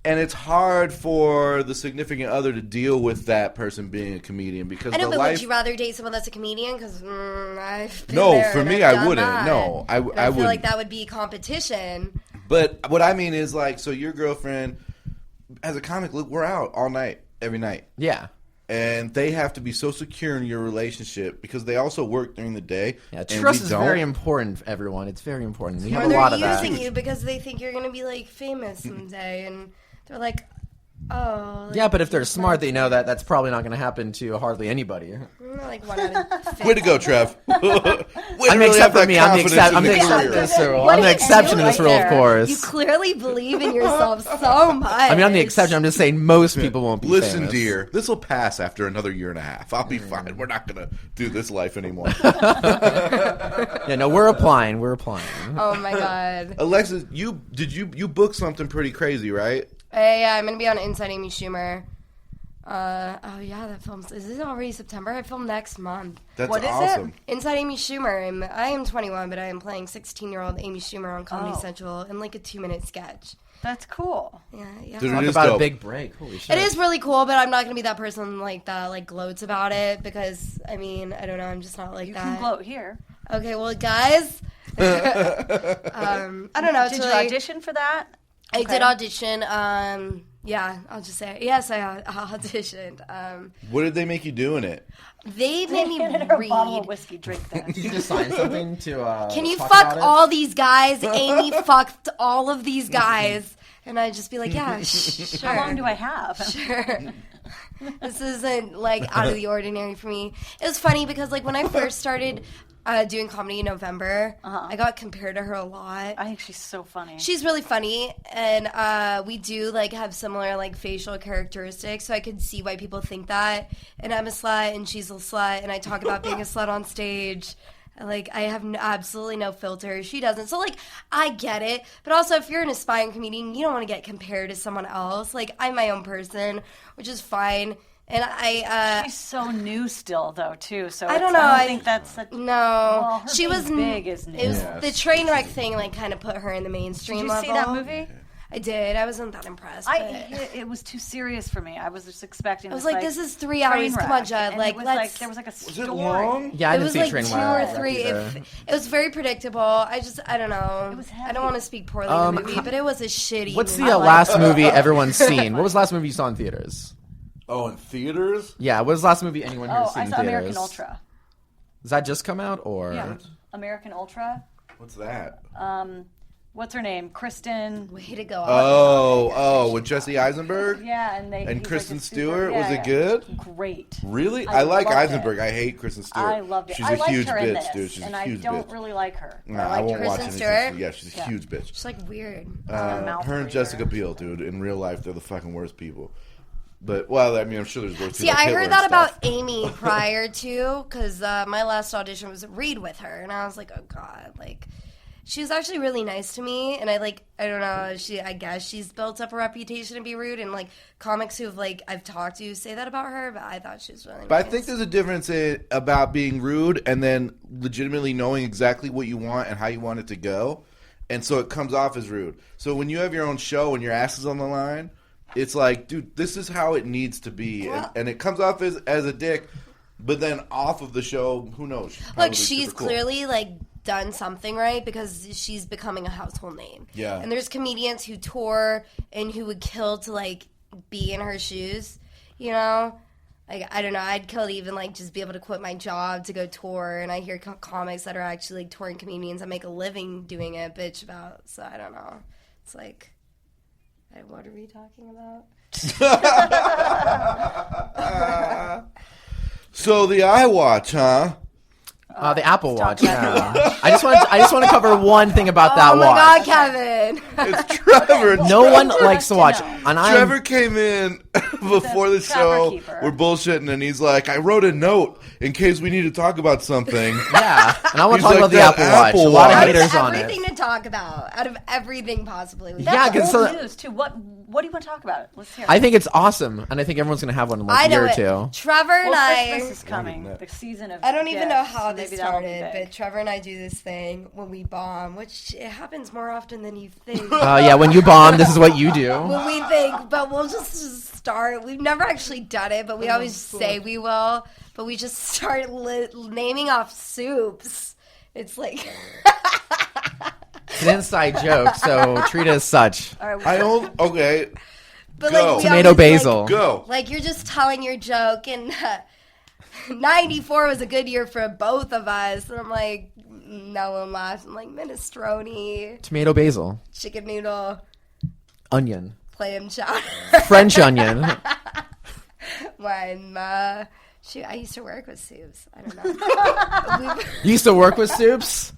And it's hard for the significant other to deal with that person being a comedian because I know, the but life. would you rather date someone that's a comedian? Because I've been No, there for and me, I've I done wouldn't. that. No, I But I feel wouldn't. like that would be competition. But what I mean is like, so your girlfriend, as a comic, look, we're out all night, every night. Yeah. And they have to be so secure in your relationship because they also work during the day. Yeah, and trust we is don't. very important, everyone. It's very important. We have Or a they're lot of that. using you because they think you're gonna be like famous someday, and they're like, oh. Like, Yeah, but if they're smart, they know that that's probably not going to happen to hardly anybody. like 1 out of 50. Way to go, Trev. Way to I mean, really have except for that me, I'm the, confidence excep- in I'm the the exception career. in this rule. What I'm the do you exception do in this right rule, of there? course. You clearly believe in yourself so much. I mean, I'm the exception. I'm just saying most people won't be Listen, famous. dear, this will pass after another year and a half. I'll be fine. We're not going to do this life anymore. Yeah, no, we're applying. We're applying. Oh my god. Alexis, you booked something pretty crazy, right? Yeah, I'm gonna be on Inside Amy Schumer. Oh yeah, that film's. Is it already September? I film next month. That's What is it? awesome. Inside Amy Schumer. I am 21, but I am playing 16-year-old Amy Schumer on Comedy Oh. Central in like a 2-minute sketch. That's cool. Yeah. Dude, Talk it is about dope. a big break. Holy shit. It is really cool, but I'm not gonna be that person like that like gloats about it because I mean I don't know, I'm just not like You that. can gloat here. Okay, well guys, I don't know. Did it's you really- audition for that? I Okay. did audition. Yeah, I'll just say yes. I auditioned. What did they make you do in it? They made me Handed her a bottle of read. whiskey. Drink that. Did you just sign something to? Can you talk fuck about it? all these guys? Amy fucked all of these guys, and I'd just be like, yeah, sure. How long do I have? Sure. This isn't like out of the ordinary for me. It was funny because like when I first started doing comedy in November, I got compared to her a lot. I think she's so funny. She's really funny, and we do like have similar like facial characteristics, so I could see why people think that. And I'm a slut, and she's a slut, and I talk about being a slut on stage. Like I have absolutely no filter. She doesn't. So like I get it, but also if you're an aspiring comedian, you don't want to get compared to someone else. Like I'm my own person, which is fine. And She's so new still, though, too. So I don't know. I don't think that's a, no. Well, her She being was big is new. It was Yes. the train wreck thing, like kind of put her in the mainstream Did you level. see that movie? I did. I wasn't that impressed. But It was too serious for me. I was just expecting. I was this, like, this is 3 train hours. Come on, wreck. Judd. And Like, it was let's. there was like a Was story. it long? Yeah, I It didn't was see like Train 2 Wreck or 3. either. It was very predictable. I don't know. It was I heavy. don't want to speak poorly of the movie, but it was a shitty What's movie. the last movie everyone's seen? What was the last movie you saw in theaters? Oh, in theaters? Yeah, what was the last movie anyone here Oh, has seen I in saw theaters? American Ultra. Does that just come out, or? Yeah, American Ultra. What's that? What's her name? Kristen. Way to go. With Jesse Eisenberg? Yeah, and And he's Kristen like a Stewart? yeah, Was it yeah. good? Great. Really? I I like loved Eisenberg. it. I hate Kristen Stewart. I loved it. She's I a liked huge her in bitch, this, dude. She's and a huge I don't bitch. really like her. Nah, I I liked won't her. watch Kristen anything. Stewart? Yeah, she's a huge bitch. She's like weird. mouth Her and breather. Jessica Biel, dude. In real life, they're the fucking worst people. But, well, I mean, I'm sure there's worse See, people. I like heard Hitler that and about stuff. Amy prior to, because my last audition was a read with her, and I was like, oh god, like, she was actually really nice to me, and I don't know, I guess she's built up a reputation to be rude, and like comics who have I've talked to say that about her, but I thought she was really nice. But I think there's a difference about being rude and then legitimately knowing exactly what you want and how you want it to go, and so it comes off as rude. So when you have your own show and your ass is on the line, it's like, dude, this is how it needs to be, and it comes off as a dick, but then off of the show, who knows? She's clearly done something right because she's becoming a household name. Yeah. And there's comedians who tour and who would kill to be in her shoes, you know? I don't know, I'd kill to even just be able to quit my job to go tour, and I hear comics that are actually touring comedians that make a living doing it bitch about, so I don't know. It's what are we talking about? So the iWatch, huh? The Apple Watch. Yeah. I just want to cover one thing about that watch. Oh my God, Kevin! It's Trevor. No one likes to watch. Trevor came in before the show. We're bullshitting, and he's like, "I wrote a note in case we need to talk about something." Yeah, and I want to talk about the "That Apple Watch. A lot of haters on it. Everything to talk about, out of everything possibly. That's old news too. What do you want to talk about? Let's hear it. I think it's awesome, and I think everyone's going to have one in a year or two. Trevor and Christmas is coming. The season of I don't even know gifts, how so this maybe that'll be started, big. but Trevor and I do this thing when we bomb, which it happens more often than you think. Yeah, when you bomb, this is what you do. When we think, but we'll just start. We've never actually done it, but we always say we will. But we just start naming off soups. It's like... It's an inside joke, so treat it as such. All right, Okay. But Go. we Tomato always, basil. Go. You're just telling your joke, and 94 was a good year for both of us. And I'm like, no one laughs. I'm like, minestrone, Tomato basil. chicken noodle, Onion. clam chowder. French onion. Shoot, I used to work with soups. I don't know. You used to work with soups?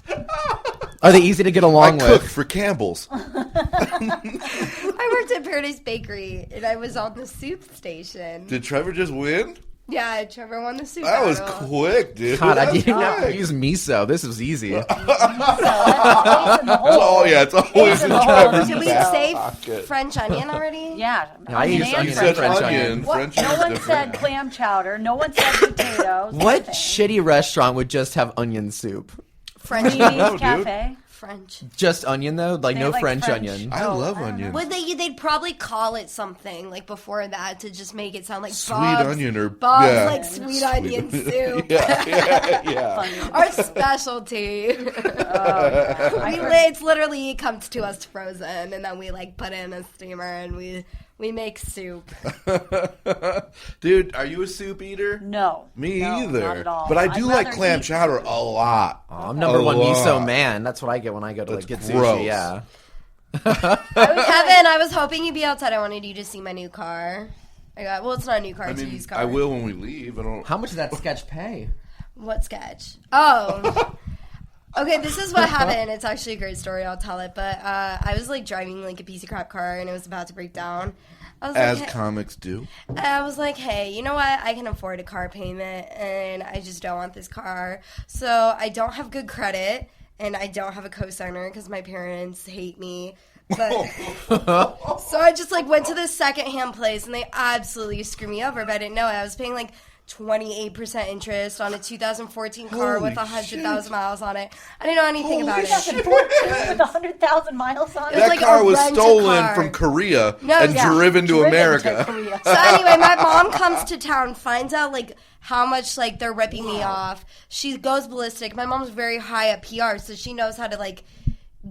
Are they easy to get along I cooked with? for Campbell's. I worked at Paradise Bakery, and I was on the soup station. Did Trevor just win? Yeah, Trevor won the soup That was battle. quick, dude. God, I That's didn't have to quick. use miso. This was easy. Oh yeah, it's always in Trevor's Did we back say pocket. French onion already? Yeah. I use onion You and said French onion. onion. French No is one different. said clam chowder. No one said potatoes. What nothing. shitty restaurant would just have onion soup? French. Lee's dude. Cafe. French. Just onion though? They No like French French. onion. I love I don't onions. Would they'd probably call it something before that to just make it sound like Sweet Bob's, onion or Bob's sweet onion soup. yeah. Our specialty. It's literally, it comes to us frozen, and then we put it in a steamer, and we make soup. Dude, are you a soup eater? No. Me No, either. not at all. But I do I'd like rather clam eat chowder soup. a lot. I'm number A one lot. miso man. That's what I get when I go to That's get gross. sushi. Yeah. Kevin, I was hoping you'd be outside. I wanted you to see my new car. It's not a new car, it's a used car. I will when we leave. I don't. How much does that sketch pay? What sketch? Oh. Okay, this is what happened. It's actually a great story. I'll tell it. But I was driving a piece of crap car, and it was about to break down. I was As like, comics do. I was like, hey, you know what? I can afford a car payment, and I just don't want this car. So I don't have good credit, and I don't have a co-signer because my parents hate me. But so I just went to this secondhand place, and they absolutely screwed me over. But I didn't know it. I was paying 28% interest on a 2014 car Holy with 100,000 miles on it. I didn't know anything about it. 2014 with 100,000 miles on it. It was That a car was rental stolen car. from Korea No, and yeah. driven to Driven America. Korea. So anyway, my mom comes to town, finds out how much they're ripping me off. She goes ballistic. My mom's very high at PR, so she knows how to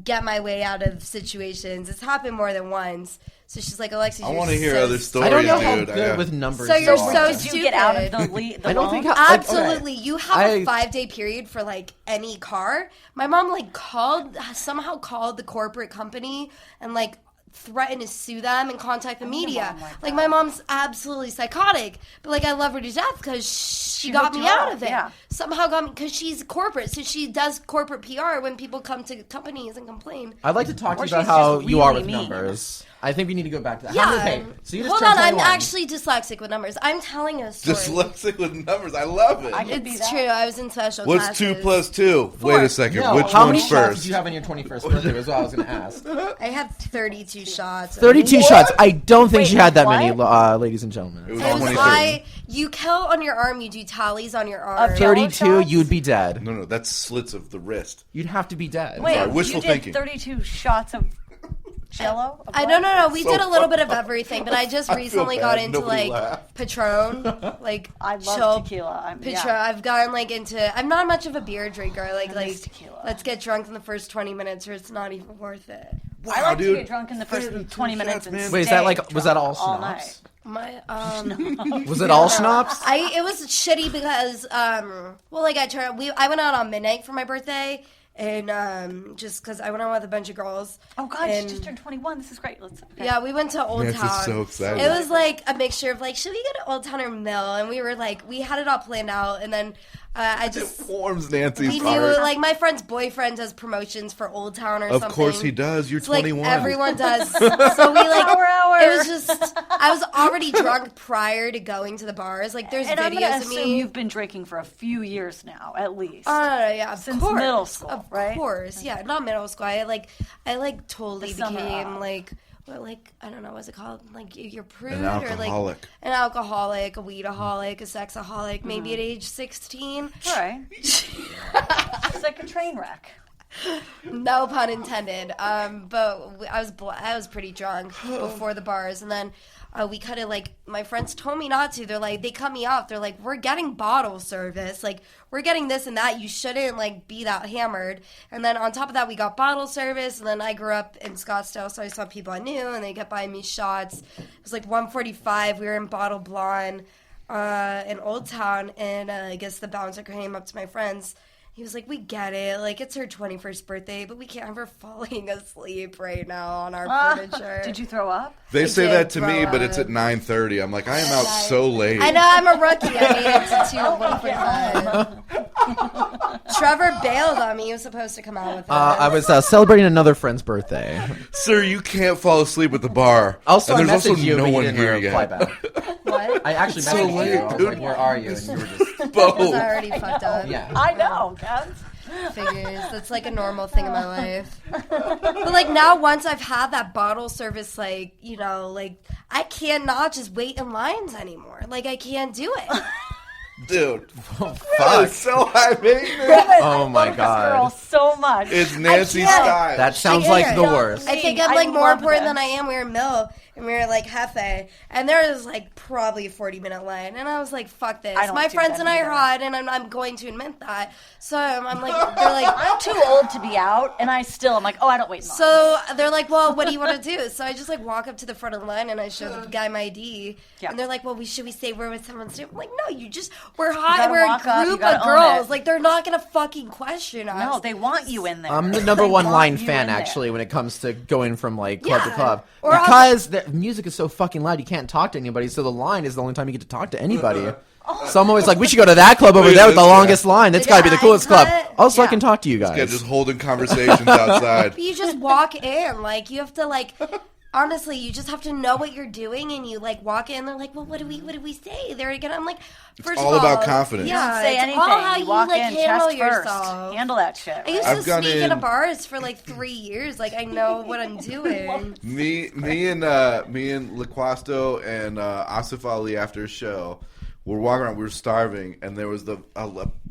get my way out of situations. It's happened more than once. So she's like, Alexis, I you're want to hear so other stories, I don't know dude. how good with numbers. So you you're are. so Did you get out of stupid. the I don't loan? think. Absolutely. You have a 5-day period for any car. My mom somehow called the corporate company and threaten to sue them and contact the media. Like My mom's absolutely psychotic, but like I love her to death because she got hooked me you out up, of it. yeah. Somehow got me, because she's corporate, so she does corporate PR when people come to companies and complain. I'd like to talk to Or you about she's how just you are really with mean. numbers. I think we need to go back to that. Yeah. So you just Hold turned on, I'm 21. actually dyslexic with numbers. I'm telling a story. Dyslexic with numbers. I love it. I could be It's that. true. I was in special What's classes. 2 plus 2? Wait a second. No, Which how one's many shots first? did you have on your 21st birthday? Was what I was going to ask. I had 32 shots. 32 shots. I don't think Wait, she had that what? many, ladies and gentlemen. It was It was 23. high. You count on your arm. You do tallies on your arm. Of Jello 32, shots? you'd be dead. No, that's slits of the wrist. You'd have to be dead. Wait, sorry, wishful you did thinking. 32 shots of Jello? Of I what? don't know. We So did a little bit of fucked up. everything, but I just I feel recently bad. got into Nobody like laughed. Patron, like I love chill tequila. Patron. I've gotten like into. I'm not much of a beer drinker. Like miss tequila. let's get drunk in the first 20 minutes, or it's not even worth it. I like dude. to get drunk in the first 20 minutes shots, and man. Wait, is that stay like, was that drunk all night. schnapps? My Was it all schnapps? it was shitty because I went out on midnight for my birthday. And just because I went out with a bunch of girls. Oh, God, and she just turned 21. This is great. Let's. Okay. Yeah, we went to Old Nancy's Town. so excited. It was like a mixture of like, should we go to Old Town or Mill? And we were like, we had it all planned out. And then I It just, warms Nancy's we knew heart. like my friend's boyfriend does promotions for Old Town or something. Of course he does. You're So, like 21. everyone does. So we like, Power hour. it was just, I was already drunk prior to going to the bars. Like there's And I'm going to videos of assume me. you've been drinking for a few years now, at least. Yeah, of Since course. middle school, of right? course, yeah, not middle school. I totally The summer became of. like I don't know what's it called, like you're prude An or alcoholic. like an alcoholic, a weedaholic, a sexaholic, maybe at age 16. All right. It's like a train wreck. No pun intended. But I was pretty drunk before the bars, and then we kind of like my friends told me not to. They're like they cut me off. They're like, we're getting bottle service, like we're getting this and that. You shouldn't like be that hammered. And then on top of that, we got bottle service. And then I grew up in Scottsdale, so I saw people I knew, and they kept buying me shots. It was like 1:45. We were in Bottle Blonde in Old Town, and I guess the bouncer came up to my friends. He was like, we get it. Like, it's her 21st birthday, but we can't have her falling asleep right now on our furniture. Did you throw up? They I say did that to throw me, but it's up. at 9:30. I'm like, I am out so late. I know, I'm a rookie. I made it to 1:45. Trevor bailed on me. He was supposed to come out with us. I was celebrating another friend's birthday. Sir, you can't fall asleep at the bar. Also, and I there's also messaged you, no but you one didn't here reply yet. back. What? I actually So messaged late, you. I was dude. like, where are you? And you were just... I was Bo. already fucked up. Yeah. I know, guys. Figures. That's like a normal thing in my life. But like now, once I've had that bottle service, like, you know, like I cannot just wait in lines anymore. Like I can't do it. Dude, Fuck. that is so high maintenance. Oh my This girl god. so much. It's Nancy can't. style. That sounds I like can't. the worst. I think I I'm like more love important this. than I am. We were in Mill and we were like Hefe, and there was like probably a 40-minute line, and I was like, "Fuck this." I don't My do friends that and I either. are hot, and I'm going to admit that. So I'm like, they're like, I'm too old to be out, and I'm like, oh, I don't wait in line. So they're like, well, what do you want to do? So I just like walk up to the front of the line and I show the guy my ID. Yeah. And they're like, well, should we say we're with someone new? I'm like, no, we're hot gotta and we're a walk up, you group gotta of own girls. it. Like they're not gonna fucking question us. No, they want you in there. I'm the number They one want line you fan in there. actually when it comes to going from like club to Yeah. club Or I'll- because the music is so fucking loud you can't talk to anybody. So the line is the only time you get to talk to anybody. So I'm always like, we should go to that club over Look at there with the this guy. longest line. That's got to be the Yeah, coolest I club. bet. Also, I Yeah. can talk to you Yeah, guys. just holding conversations outside. But you just walk in. Like you have to like. Honestly, you just have to know what you're doing, and you like walk in. They're like, "Well, what do we say?" They're again. I'm like, first all of all, about confidence. Yeah, Don't say it's anything. all how you you walk like in handle chest first. yourself. Handle that shit. I used right? to I've gone sneak in- into bars for like 3 years. Like I know what I'm doing. Me and LaQuasto and Asif Ali after a show, we're walking around. We were starving, and there was a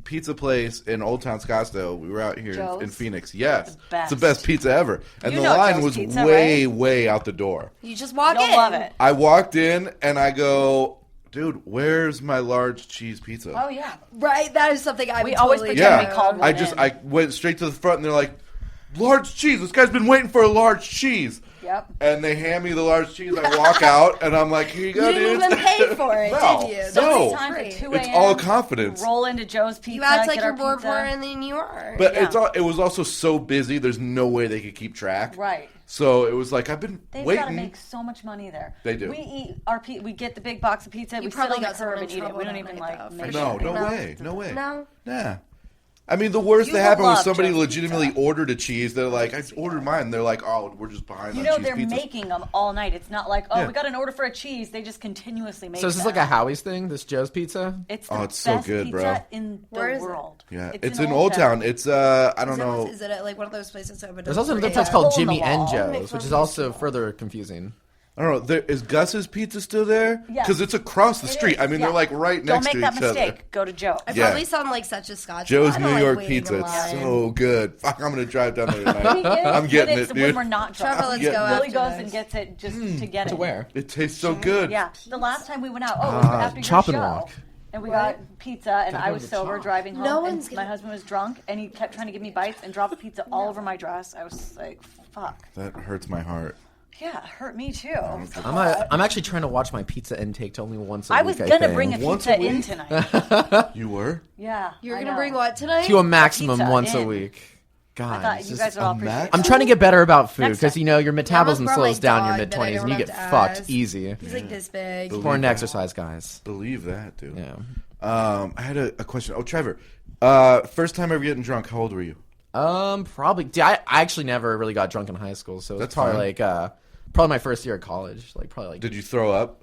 pizza place in Old Town Scottsdale. We were out here in Joe's? Phoenix. Yes, best. it's the best pizza ever. And You the know line Joe's was Pizza, way, right? way out the door. You just walk You'll in. love it. I walked in and I go, dude, where's my large cheese pizza? Oh yeah. Right? That is something I would We always totally pretend Yeah, we called one in. I went straight to the front and they're like, large cheese. This guy's been waiting for a large cheese. Yep. And they hand me the large cheese. I walk out and I'm like, here you go, You didn't dude. even pay for it, No. did you? No. That's It's time for great. 2 It's a.m. all confidence. Roll into Joe's Pizza. You act like get you're our more pizza. important than you are. But Yeah. it was also so busy. There's no way they could keep track. Right. So it was like I've been They've waiting. got to make so much money there. They do. We eat we get the big box of pizza. We probably sit on got the curb someone and in eat it. trouble We don't that even night, like though, make for No, sure. no No. way, no way. No. Nah. I mean, the worst You that would happened was love somebody Joe's legitimately Pizza. ordered a cheese. They're like, I ordered mine. They're like, oh, we're just behind You on know, cheese they're pizzas. making them all night. It's not like, Yeah. we got an order for a cheese. They just continuously make So is this them. like a Howie's thing? This Joe's Pizza? It's Oh, the it's so best good, pizza bro. in the Where is it? world. Yeah, it's in Old Town. It's I don't know. Is it at like one of those places open? There's also another Yeah. place called Hole in the Jimmy and wall. Joe's, Makes which is one also taste further confusing. I don't know. Is Gus's Pizza still there? Yes. Because it's across the It street. is, I mean, yeah. they're like right Don't next make to that each mistake. other. Go to Joe. I Yeah. probably sound like such a Scotch. Joe's I don't New like York waiting Pizza. in It's line. so good. Fuck, I'm gonna drive down there tonight. He is I'm getting when it, it's- dude. When we're not drunk. Trevor, let's Yeah. go Billy after goes this. and gets it just to get it. To where? It tastes so good. Yeah, the last time we went out, it was after your Chop and show, Walk. and we got pizza, and I was to sober Chop. driving home, No and one's my gonna- husband was drunk, and he kept trying to give me bites and dropped pizza all over my dress. I was like, fuck. That hurts my heart. Yeah, it hurt me too. I'm actually trying to watch my pizza intake to only once a I week. was gonna think. bring a Once pizza a in week? tonight. You were? Yeah, You're I gonna know. bring what tonight? to a maximum pizza once a in. week. I God, thought it's you just- guys would all a appreciate max? it. I'm trying to get better about food Next because time. you know your metabolism brought my slows down in your dog mid that I 20s and you don't get have to fucked ask. easy. He's like this big. Important exercise, guys. Believe that, dude. Yeah. I had a question. Oh, Trevor. First time ever getting drunk. How old were you? Probably. I actually never really got drunk in high school, so it's That's probably fine. like probably my first year of college. Like probably like. Did you throw up?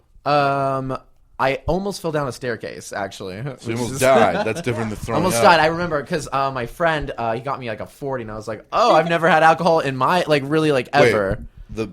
I almost fell down a staircase actually. So you almost died. That's different than throwing Almost up. died. I remember because my friend he got me like a 40, and I was like, oh, I've never had alcohol in my like really like ever. Wait, the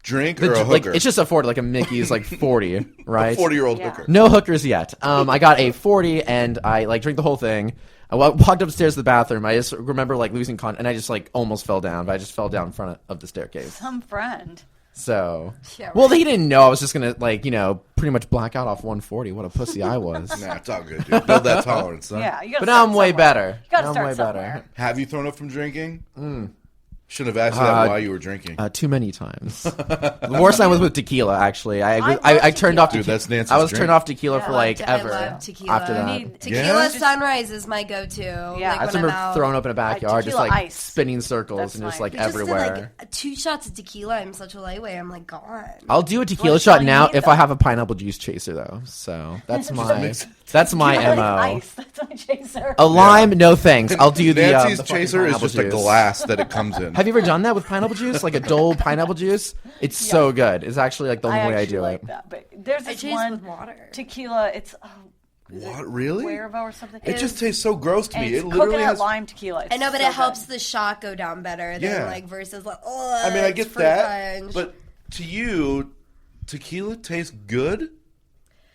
drink The- or a like hooker? it's just a 40, like a Mickey's like 40, right? 40-year-old Yeah. hooker. No hookers yet. I got a 40 and I like drank the whole thing. I walked upstairs to the bathroom. I just remember like losing and I just like almost fell down, but I just fell down in front of the staircase. Some friend. So, Yeah, well, right. he didn't know I was just gonna like pretty much black out off 140. What a pussy I was. Nah, it's all good, dude. Build that tolerance, son. Yeah, you gotta But now I'm start way somewhere. better. You gotta Now I'm start way somewhere. better. Have you thrown up from drinking? Shouldn't have asked you that while you were drinking. Too many times. The worst time was with tequila. Actually, I love turned off. Dude, that's Nancy's I was drink. turned off tequila Yeah. for like I ever. love tequila. After that, You need- Tequila Yeah? sunrise is my go-to. Yeah. Like I I just when I'm remember out. throwing up in a backyard, just tequila like ice. spinning circles That's and just fine. like Just did, everywhere. like 2 shots of tequila. I'm such a lightweight. I'm like gone. I'll do a tequila What shot do you now need, if though? I have a pineapple juice chaser though. So that's my I like mo. ice. That's my chaser. A lime, no thanks. I'll do the Nancy's the fucking chaser is pineapple just a juice. glass that it comes in. Have you ever done that with pineapple juice? Like a Dole pineapple juice? It's so good. It's actually like the only way I actually do like it. that. But there's I this chase one with water. tequila. It's What, really? Cuervo or something. It just tastes so gross to and me. it's It literally coconut has... lime tequila. It's I know, but so it helps good. the shot go down better than Yeah. like versus like. Oh, I mean, I it's get fruit that, punch. but to you, tequila tastes good?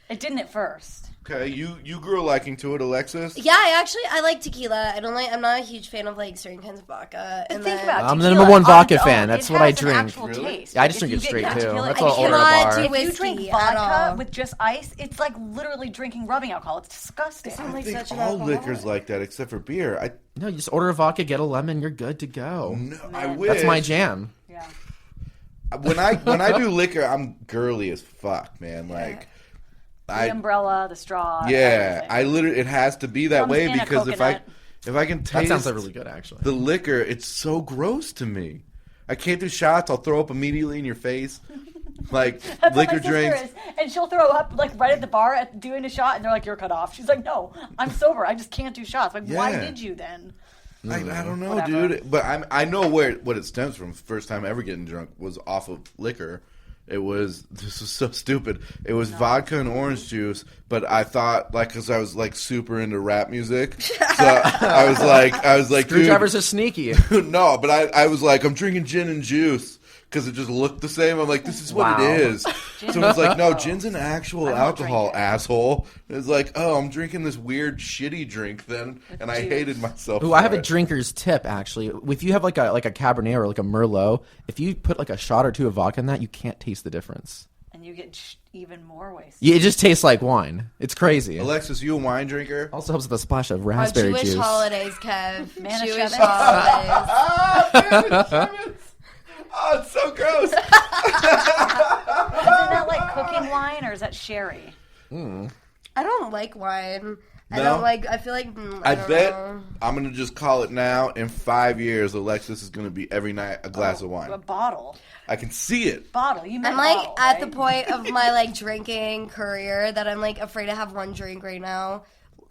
It didn't at first. Okay, you grew a liking to it, Alexis. yeah, I like tequila. I'm not a huge fan of like certain kinds of vodka. The And thing then, about I'm the tequila number one on vodka its fan. own, That's it what I has an drink. actual Really? taste. Yeah, I just If drink you it get straight, good too. tequila, That's I what I'll order at a cannot bar. do If you whiskey drink at vodka all. with just ice, it's like literally drinking rubbing alcohol. It's disgusting. I'm like I such think an all alcoholic. liquor's like that except for beer. No, you just order a vodka, get a lemon, you're good to go. I wish. That's my jam. Yeah. When I do liquor, I'm girly as fuck, man. Like, The umbrella, the straw. yeah, everything. I literally it has to be that Comes way in a because if coconut. I can taste That sounds like really good, actually. the liquor, it's so gross to me. I can't do shots. I'll throw up immediately in your face. Like That's what liquor my sister drinks. is. And she'll throw up like right at the bar at doing a shot, and they're like, "You're cut off." She's like, "No, I'm sober. I just can't do shots." Like, why Yeah. did you then? I don't know, Whatever. dude. But I know what it stems from. First time ever getting drunk was off of liquor. This was so stupid. It was vodka and orange juice, but I thought because I was like super into rap music, so I was like, dude, Screwdrivers are sneaky. no, but I was like, I'm drinking gin and juice because it just looked the same. I'm like, this is what Wow. it is. So it's like, no, gin's an actual won't alcohol, drink it. asshole. It's like, oh, I'm drinking this weird shitty drink then, and I juice. hated myself. Ooh, for I have a it. drinker's tip actually. If you have like a Cabernet or like a Merlot, if you put like a shot or two of vodka in that, you can't taste the difference. And you get even more wasted. Yeah, it just tastes like wine. It's crazy. Alexis, you a wine drinker? Also helps with a splash of Oh, raspberry Jewish juice. holidays, Kev. Manischewitz. Jewish holidays. Oh, it's so gross. Isn't that like cooking wine or is that sherry? I don't like wine. I No? don't like. I feel like. I don't bet know. I'm going to just call it now. In 5 years, Alexis is going to be every night a glass of wine. A bottle. I can see it. Bottle. You meant I'm like bottle, at right? the point of my like drinking career that I'm like afraid to have one drink right now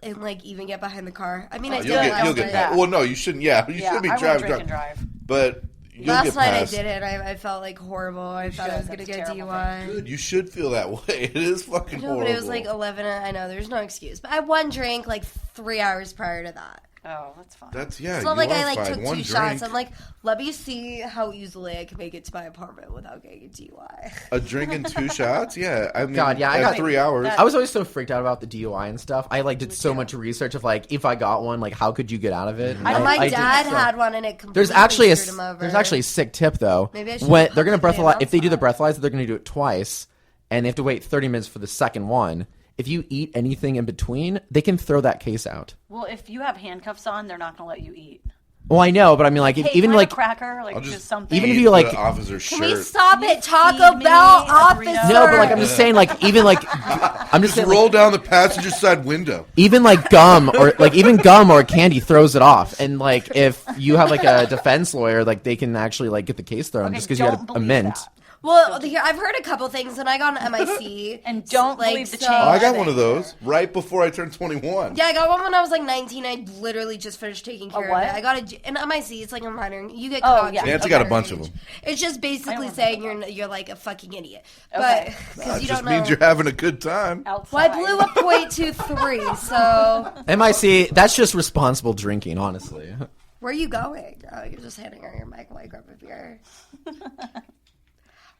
and like even get behind the car. I mean, I did You'll last get night. that. Well, no, you shouldn't. Yeah, you shouldn't be I won't driving drink and drunk. drive. But you'll Last get night past. I did it. I felt like horrible. I thought I was should. gonna That's a get terrible DUI. Good. You should feel that way. It is fucking No, horrible. but it was like 11. I know there's no excuse. But I had one drink like 3 hours prior to that. Oh, that's fine. That's yeah. It's not you like I are like fine. took One 2 drink. shots. I'm like, let me see how easily I can make it to my apartment without getting a DUI. A drink and 2 shots. Yeah, I mean, God, yeah, I that's got 3 hours. I was always so freaked out about the DUI and stuff. I like did so much research of like if I got one, like how could you get out of it? And And my I did dad so- had one and it completely There's actually screwed him over. there's actually a sick tip though. Maybe I should When they're gonna publicly breathalyze, if they do the announce breathalyzer, they're gonna do it twice, and they have to wait 30 minutes for the second one. If you eat anything in between, they can throw that case out. Well, if you have handcuffs on, they're not going to let you eat. Well, I know, but I mean, like, if, Hey, even can I have like, a cracker, like I'll just just something. Even if eat you, like- the officer's Can shirt. we stop Can it? you Taco feed me Bell a burrito? officer. no, but like, I'm just saying, like, even like, I'm just Just saying, roll like, down the passenger side window. even like gum or like even gum or candy throws it off, and like if you have like a defense lawyer, like they can actually like get the case thrown Okay, just because you don't had a believe mint. that. Well, here I've heard a couple things when I got an MIC. And don't like, believe the so- change. Oh, I got one of those right before I turned 21. Yeah, I got one when I was like 19. I literally just finished taking care what? of it. I got an MIC. It's like a minor. You get Oh, caught. yeah. drinking Nancy got a underage. bunch of them. It's just basically remember saying that. you're like a fucking idiot. Okay. But because It you just don't know. means you're having a good time. Outside. Well, I blew a .23, so MIC, that's just responsible drinking, honestly. where are you going? Oh, you're just handing her your mic while I grab a beer.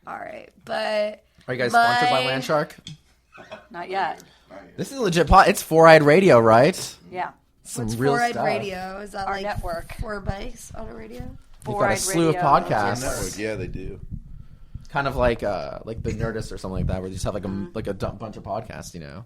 All right, but Are you guys sponsored by My- Landshark? Not yet. This is a legit pod. It's 4-eyed radio, right? Yeah. Some what's real Four-Eyed stuff. Radio? Is that Our like network. 4 bikes on a radio? You've got a Four-eyed slew of radio. podcasts. Network, yeah, they do. Kind of like the Nerdist or something like that, where you just have like a bunch of podcasts. You know,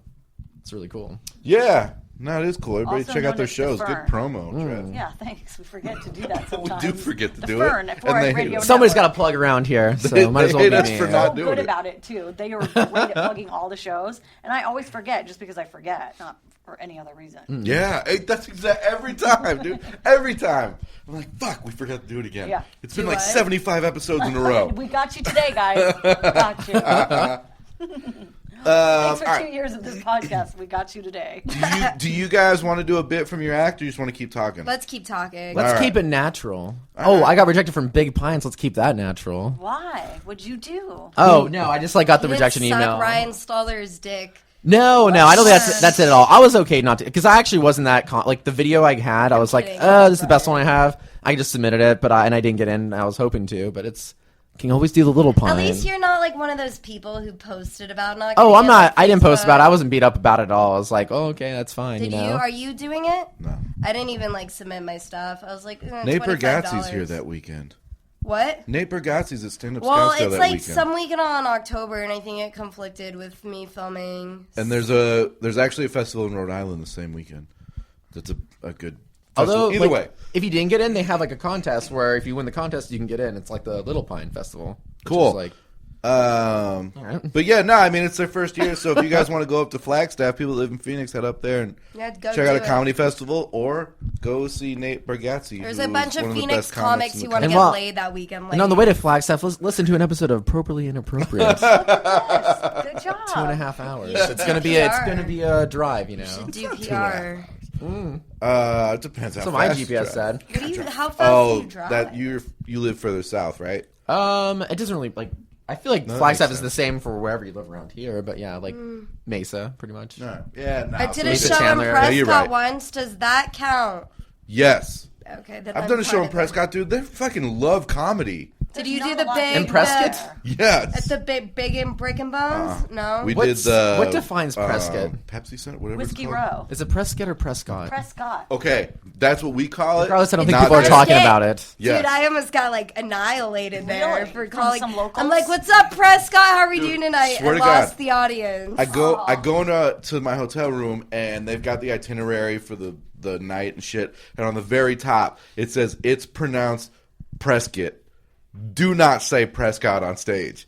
it's really cool. Yeah. No, it is cool. Everybody Also check known out their as the shows. Good Fern. promo, Trev. Yeah, thanks. We forget to do that We sometimes. do forget to The do Fern it. at And Four-Eyed they hate Radio us. Somebody's got Network. to plug around here, so They might as well hate be us me. for So not doing good it. about it too. They are great at plugging all the shows, and I always forget just because I forget, not for any other reason. Yeah, that's exact every time, dude. Every time. I'm like, fuck, we forgot to do it again. Yeah. It's been Do like I? 75 episodes in a row. We got you today, guys. Got you. Thanks for all 2 right. years of this podcast. We got you today. Do you guys want to do a bit from your act, or you just want to keep talking? Let's keep talking. Let's All right. keep it natural. Oh, I got rejected from Big Pines. Let's keep that natural. Why? What'd you do? Oh no, I just like got the You didn't rejection suck email. Ryan Stoller's dick. No, I don't think that's it at all. I was okay not to, because I actually wasn't that like the video I had. I was like, kidding. this is the best one I have. I just submitted it, but I didn't get in. I was hoping to, but it's can always do the little pine. At least you're not like one of those people who posted about not. Oh, getting I'm it not. on I didn't post Facebook. about it. I wasn't beat up about it at all. I was like, oh, okay, that's fine. Did you know. Are you doing it? No. I didn't even like submit my stuff. I was like, Nate $25. Bargatze's here that weekend. What? Nate Bargatze's at Stand Up Well, Scouts it's that like weekend. some weekend on October, and I think it conflicted with me filming. And there's actually a festival in Rhode Island the same weekend. That's a good festival. Although, Either like, way. if you didn't get in, they have like a contest where if you win the contest, you can get in. It's like the Little Pine Festival. Which Cool. is like, Right. But yeah, no, I mean it's their first year, so if you guys want to go up to Flagstaff, people that live in Phoenix, head up there and Yeah, go check out do a it. comedy festival, or go see Nate Bargatze. There's who a bunch is of one the Phoenix best comics in who the want to country. get well- laid that weekend. and on the way to Flagstaff, listen to an episode of Appropriately Inappropriate. Good job. 2.5 hours. It's gonna be a drive, you know. do PR. It depends how So my fast you GPS drive. said. What do you? How fast Oh, do you drive? that you live further south, right? It doesn't really like. I feel like that Flagstaff makes is the same for wherever you live around here, but yeah, like Mesa, pretty much. No. Yeah, no. I did so a Lisa show Chandler. in Yeah, you're Prescott right. once. Does that count? Yes. Okay, then I've I'm done a show in part of it. Prescott, dude. They fucking love comedy. Did you There's do not the a lot big In Prescott? Yes. At the big and Brick and Bones? No. We What's- did the what defines Prescott? Pepsi Center, whatever Whiskey it's called. Row. Is it Prescott or Prescott? Prescott. Okay, that's what we call it. Regardless, I don't think Not people are there. talking Shit. about it. Yes. Dude, I almost got like annihilated there Really? for From calling. some locals? I'm like, "What's up, Prescott? How are we doing tonight?" swear I to lost God. the audience. I go into my hotel room and they've got the itinerary for the night and shit. And on the very top it says it's pronounced Prescott. Do not say Prescott on stage.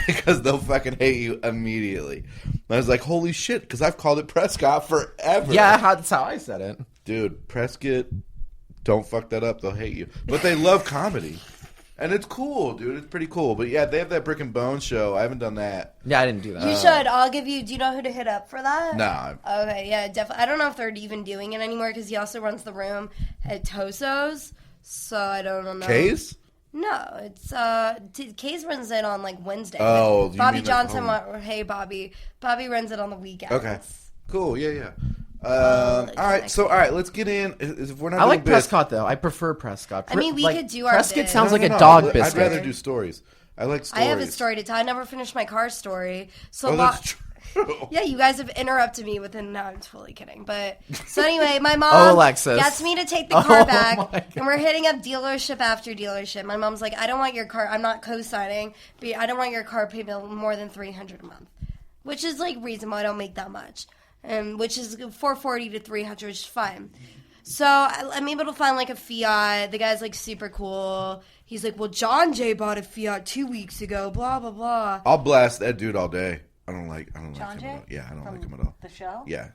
because they'll fucking hate you immediately. And I was like, holy shit, because I've called it Prescott forever. Yeah, that's how I said it. Dude, Prescott, don't fuck that up. They'll hate you. But they love comedy. And it's cool, dude. It's pretty cool. But yeah, they have that Brick and Bone show. I haven't done that. Yeah, I didn't do that. You should. I'll give you. Do you know who to hit up for that? Nah. Okay, yeah, definitely. I don't know if they're even doing it anymore because he also runs the room at Toso's. So I don't know. Case? No, it's Case runs it on like Wednesday. Oh, Bobby you mean Johnson. like, Hey, Bobby. Bobby runs it on the weekends. Okay. Cool. Yeah. All right. Let's get in. If we're not I like doing bits- Prescott though. I prefer Prescott. I mean, we could do our Prescott bit. sounds like a No, dog I'd biscuit. rather do stories. I like stories. I have a story to tell. I never finished my car story. So Oh, that's true. yeah, you guys have interrupted me within. No, I'm totally kidding. But so anyway, my mom Oh, Alexis. gets me to take the car Oh, back, my God. and we're hitting up dealership after dealership. My mom's like, I don't want your car. I'm not co-signing, but I don't want your car payment more than $300 a month, which is like reasonable. I don't make that much, which is $440 to $300, which is fine. So I'm able to find like a Fiat. The guy's like super cool. He's like, well, John Jay bought a Fiat 2 weeks ago. Blah blah blah. I'll blast that dude all day. I don't like John him Jay? at all. Yeah, I don't From like him at all. the show? Yeah.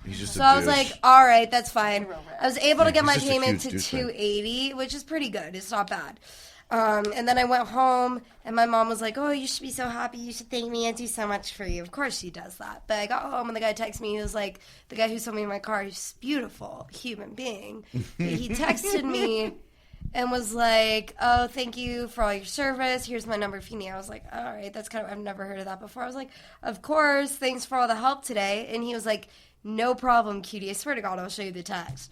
He's just So a I was douche. like, all right, that's fine. Real rich. I was able to get my he's just a payment to huge douchebag. $280, which is pretty good. It's not bad. And then I went home, and my mom was like, oh, you should be so happy. You should thank me. I do so much for you. Of course she does that. But I got home, and the guy texted me. He was like, the guy who sold me my car, he's a beautiful human being. He texted me and was like, oh, thank you for all your service. Here's my number if you need. I was like, all right, that's kind of, I've never heard of that before. I was like, of course, thanks for all the help today. And he was like, no problem, cutie. I swear to God, I'll show you the text.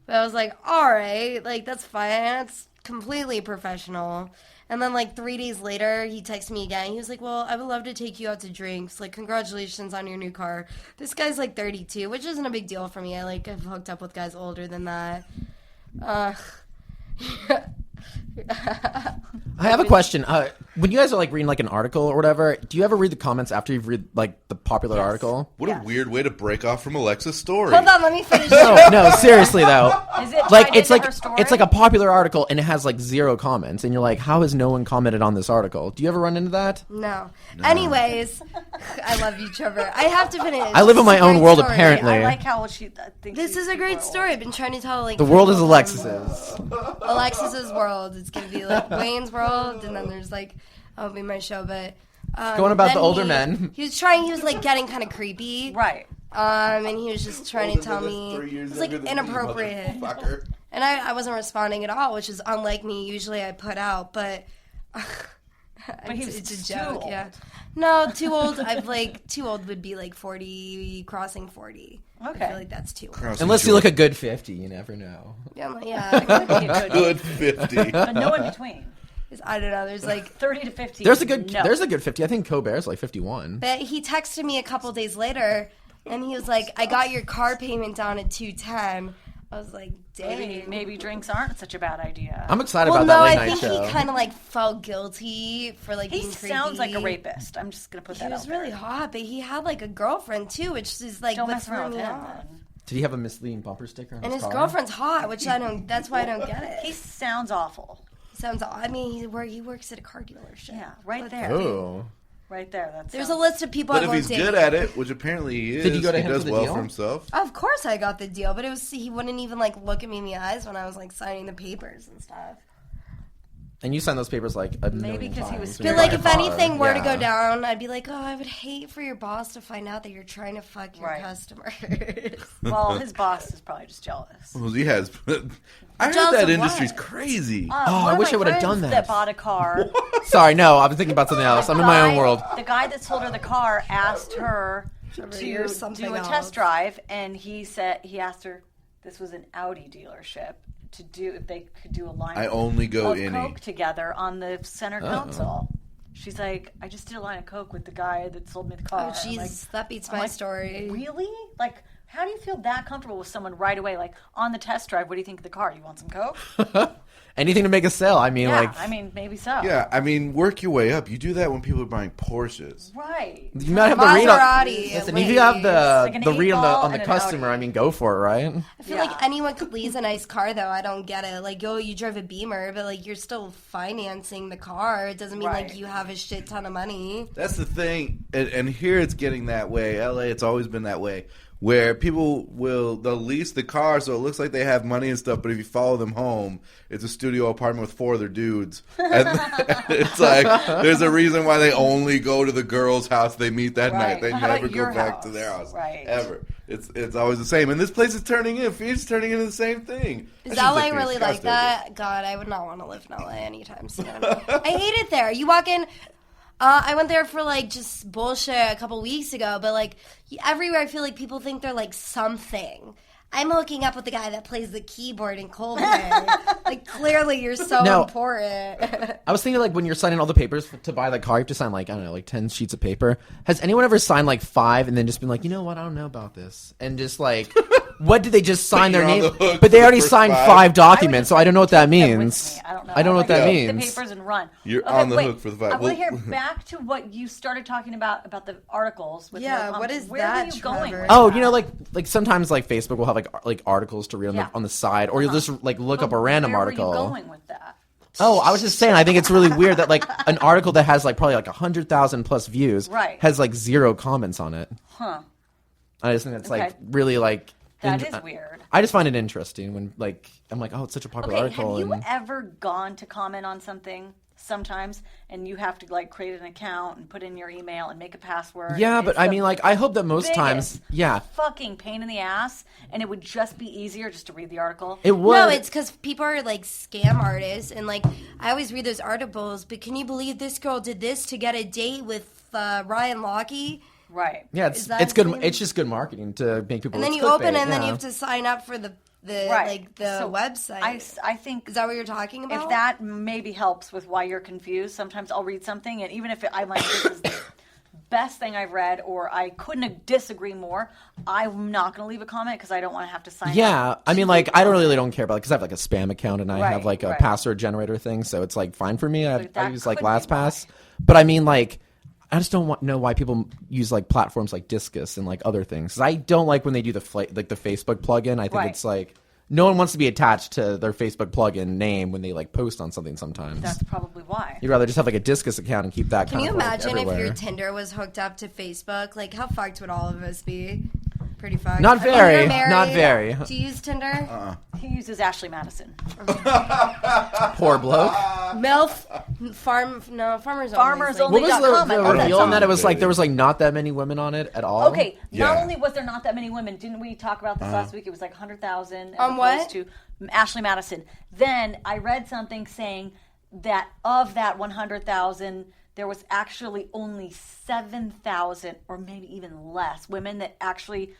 But I was like, all right, like, that's fine. That's completely professional. And then, like, 3 days later, he texted me again. He was like, well, I would love to take you out to drinks. Like, congratulations on your new car. This guy's, like, 32, which isn't a big deal for me. I've hooked up with guys older than that. I have a question. When you guys are like reading like an article or whatever, do you ever read the comments after you've read like the popular article? what a weird way to break off from Alexa's story. Hold on, let me finish. No, seriously though. Is it Like tied it's into like her story? it's like a popular article and it has like 0 comments and you're like, how has no one commented on this article? Do you ever run into that? No. Anyways, I love you, Trevor. I have to finish. I live in This my is a own great world story. apparently. I like how she thinks This she's is a great super story. I've been trying to tell like The world is people Alexis's. Alexis's world. It's gonna be like Wayne's World, and then there's like I'll be my show, but Going about then the older men. He was like getting kind of creepy, Right. and he was just trying to tell me 3 years it was like younger than me, inappropriate, motherfucker. and I wasn't responding at all, which is unlike me. Usually I put out, but. But he was it's a too joke, old. yeah. No, too old. Too old would be like 40, crossing 40. Okay. I feel like that's too old. Crossing Unless you George. look a good 50, you never know. Yeah, yeah. Could be a good, Good 50. but no in between. I don't know. There's like, 30 to 50. There's a good no. 50. I think Colbert's like 51. but he texted me a couple days later, and he was like, "I got your car payment down at $210." I was like, "Dang." Maybe drinks aren't such a bad idea. I'm excited Well, about no, that late I night think show. he kind of like felt guilty for like He being creepy. sounds like a rapist. I'm just gonna put He that was out there. really hot, but he had like a girlfriend too, which is like Don't what mess threw around with me him. off. Then. Did he have a misleading bumper sticker on And his car? girlfriend's hot, which I don't. That's why I don't get it. He sounds awful. Sounds. I mean, he works at a car dealership. Yeah, right there. Oh. Right there. That's There's a list of people But I if won't he's date. good at it, which apparently he is, Did you go to he him does for the well deal? for himself. Of course I got the deal, but it was he wouldn't even like look at me in the eyes when I was like signing the papers and stuff. And you signed those papers like a Maybe million 'cause he times was when you But like buy a if car. anything were to go Yeah. down, I'd be like, oh, I would hate for your boss to find out that you're trying to fuck your Right. customers. Well, his boss is probably just jealous. Well, he has. I heard Jealous that of industry's what? crazy. Oh, I wish I would have done that. That bought a car. Sorry, no, I was thinking about something else. I'm in my own world. The guy that sold her the car asked her to you're something do a else. test drive, and he asked her, this was an Audi dealership, to do if they could do a line I only go of any. Coke together on the center console. She's like, I just did a line of Coke with the guy that sold me the car. Oh, I'm like- jeez, that beats I'm my like, story. Really? Like, How do you feel that comfortable with someone right away? Like, on the test drive, what do you think of the car? You want some Coke? Anything to make a sale. I mean, maybe so. Yeah, I mean, work your way up. You do that when people are buying Porsches. Right. you might have the read on. Maserati, Listen, at if you have least. the Like read an on the 8-ball customer, and I an mean, go for it, right? I feel like anyone could lease a nice car, though. I don't get it. Like, you drove a Beamer, but, like, you're still financing the car. It doesn't mean, Right. like, you have a shit ton of money. That's the thing, and here it's getting that way. LA, it's always been that way, where people they'll lease the car so it looks like they have money and stuff, but if you follow them home, it's a studio apartment with 4 other dudes. And it's like, there's a reason why they only go to the girl's house they meet that night. They How never about go your back house? to their house. Right. Ever. It's always the same. And this place is turning in. Phoenix is turning into the same thing. Is I shouldn't LA say really Phoenix, like Scottsdale, that? God, I would not want to live in LA anytime soon. I hate it there. You walk in. I went there for like just bullshit a couple weeks ago, but like everywhere I feel like people think they're like something. I'm hooking up with the guy that plays the keyboard in Coldplay. Like, clearly you're so No. important. I was thinking, like, when you're signing all the papers to buy the car, you have to sign, like, I don't know, like 10 sheets of paper. Has anyone ever signed, like, 5 and then just been like, you know what, I don't know about this? And just, like, what did they just sign their You're on name? the hook But they for already the first signed 5. 5 documents, so I don't know what that Keep them with means. me. I don't know. I don't know what that Take means. the papers and run. You're on the wait. hook for the 5. I want to Well- hear back to what you started talking about the articles. With Yeah, no what is Where that, were you going Trevor? with Oh, that? you know, like sometimes like Facebook will have like articles to read on, Yeah. on the side, or you'll just like look up a But random where article. Were you going with that? Oh, I was just saying. I think it's really weird that like an article that has like probably like 100,000 plus views Right. has like 0 comments on it. Huh. I just think that's Okay. like really like. That is weird. I just find it interesting when like I'm like, oh, it's such a popular Okay, article. have you and ever gone to comment on something sometimes and you have to like create an account and put in your email and make a password? yeah, and but it's I the mean, like I hope that most biggest times, yeah, fucking pain in the ass, and it would just be easier just to read the article. it would. No, it's because people are like scam artists, and like I always read those articles. But can you believe this girl did this to get a date with Ryan Lochte? Right. yeah, is that it's good. same? It's just good marketing to make people. And then it's you open, clickbait, and then you yeah. have to sign up for the Right. like the So website. I think Is that what you're talking about? if that maybe helps with why you're confused, sometimes I'll read something, and even if I'm like, this is the best thing I've read, or I couldn't disagree more, I'm not going to leave a comment because I don't want to have to sign up. Yeah, I mean, like, I don't really don't care about it because I have like a spam account and I Right, have like a right. password generator thing, so it's like fine for me. I that use like could be LastPass, but I mean, like, I just don't know why people use like platforms like Discus and like other things. 'Cause I don't like when they do the like the Facebook plugin. I think Right. it's like no one wants to be attached to their Facebook plugin name when they like post on something. Sometimes That's probably why. you'd rather just have like a Discus account and keep that. Can kind you of, like, imagine if everywhere. your Tinder was hooked up to Facebook? Like, how fucked would all of us be? Pretty fucked. Not I mean, very, you're married. not very. Do you use Tinder? He uses Ashley Madison. Poor bloke. MILF? Farmers Farmers only. What was Only.com, I the love that reveal on song. that? It was like there was like not that many women on it at all. Okay, Yeah. not only was there not that many women, didn't we talk about this last week? It was like 100,000 as On what? opposed to Ashley Madison. Then I read something saying that of that 100,000, there was actually only 7,000 or maybe even less women that actually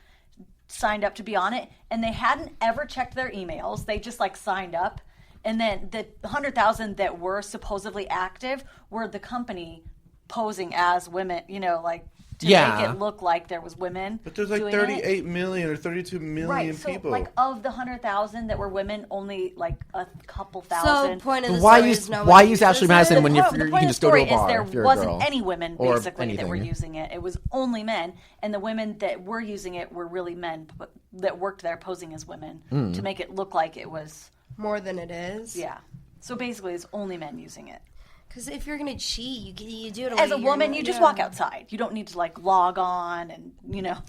signed up to be on it, and they hadn't ever checked their emails. They just like signed up, and then the 100,000 that were supposedly active were the company posing as women, you know, like to Yeah. make it look like there was women. But there's like doing it. 38 million or 32 million Right, so people. like of the 100,000 that were women, only like a couple So, thousand. point of the Why story use is no why one use uses Ashley it. Madison when The you point you of can the just go to a story is bar there if you're a wasn't girl. any women Or basically that were anything. using it. It was only men, and the women that were using it were really men that worked there posing as women Hmm. to make it look like it was. More than it is. Yeah. So basically, it's only men using it. Because if you're gonna cheat, you do it As a away woman, you're- you just yeah. walk outside. You don't need to like log on and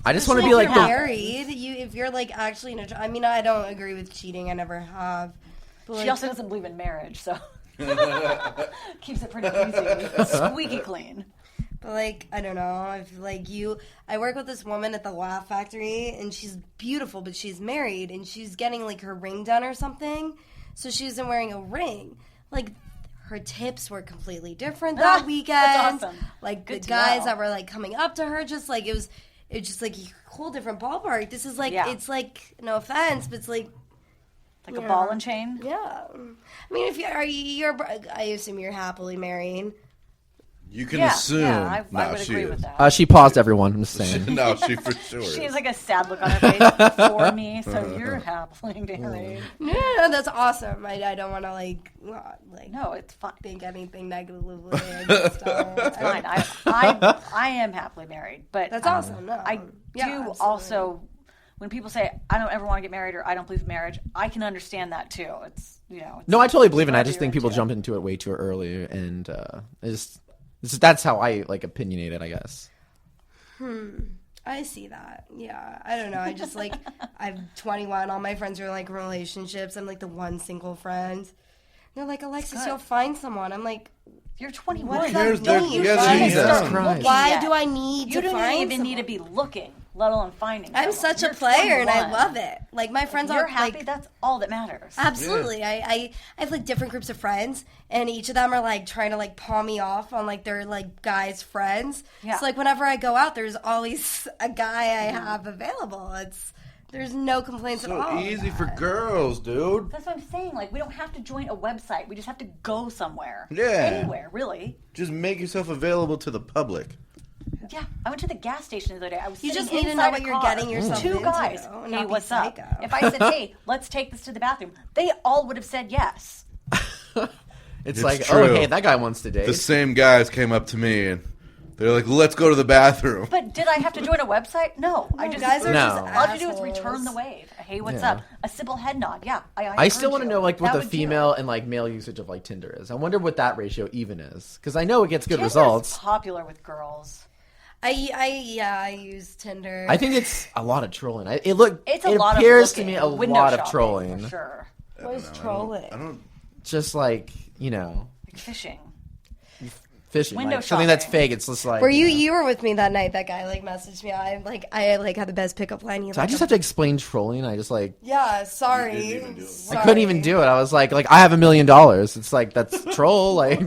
I just want to If be like you're the married, if you're like actually in a, I mean, I don't agree with cheating. I never have. But She like, also doesn't believe in marriage, so keeps it pretty easy, squeaky clean. But like, I don't know. If like I work with this woman at the Laugh Factory, and she's beautiful, but she's married, and she's getting like her ring done or something. So she wasn't wearing a ring. Like, her tips were completely different that weekend. That's awesome. Like Good the to guys know. that were like coming up to her, just like it's just like a whole different ballpark. This is like Yeah. it's like no offense, but it's like. Like a Yeah. ball and chain. Yeah, I mean, if you're I assume you're happily married. You can assume. Yeah, I No, would she agree is. with that. She paused everyone. I'm just saying. No, she for sure She has is. like a sad look on her face for me, so you're happily married. No, that's awesome. I don't want to like No, it's fine. think anything negatively. I just don't. It's fine. I am happily married, but That's awesome. No. I Yeah, do absolutely. also, when people say I don't ever want to get married or I don't believe in marriage, I can understand that too. It's it's No, I totally believe in it. I whatever just you're think people into. jump into it way too early, and that's how I like opinionate it, I guess. I see that. Yeah. I don't know. I just like, I'm 21. All my friends are like in relationships. I'm like the one single friend. They're like, Alexis, you'll find someone. I'm like, You're 21. what does cares? that mean? You guys Why- are Jesus young. Christ. Why yet. do I need You to don't find even need to someone? be looking, let alone finding. I'm someone. such a You're player and I 21. love it. Like my friends You're are happy. like, That's all that matters. absolutely. I have like different groups of friends, and each of them are like trying to like pawn me off on like their like guys' friends. Yeah. So like whenever I go out, there's always a guy I have available. There's no complaints at all. So with easy for that. girls, dude. That's what I'm saying. Like, we don't have to join a website. We just have to go somewhere. Yeah. Anywhere, really. Just make yourself available to the public. Yeah. I went to the gas station the other day. I was You sitting just need to inside know a what you're car. getting yourself Two into, guys. and Hey, not be what's up? psycho. If I said, hey, let's take this to the bathroom, they all would have said yes. It's It's like, true. oh, hey, that guy wants to date. The same guys came up to me and they're like, let's go to the bathroom. But did I have to join a website? No. I just guys are No. just all I have to do is assholes. return the wave. Hey, what's Yeah. up? A simple head nod. Yeah. I still want to heard know you. like what That the would do female it. and like male usage of like Tinder is. I wonder what that ratio even is, because I know it gets good Tinder's results. popular with girls. I use Tinder. I think it's a lot of trolling. It It's a lot appears of to me looking, a window lot of shopping, trolling. For sure. What's trolling? I don't. Just like Like fishing. fishing, Window like something that's shopping. fake. It's just like Were you were with me that night? That guy like messaged me. I had the best pickup line. He So I just have to explain trolling. I just like Yeah, sorry. You didn't even do it. I couldn't even do it. I was like I have $1 million. It's like that's troll. Like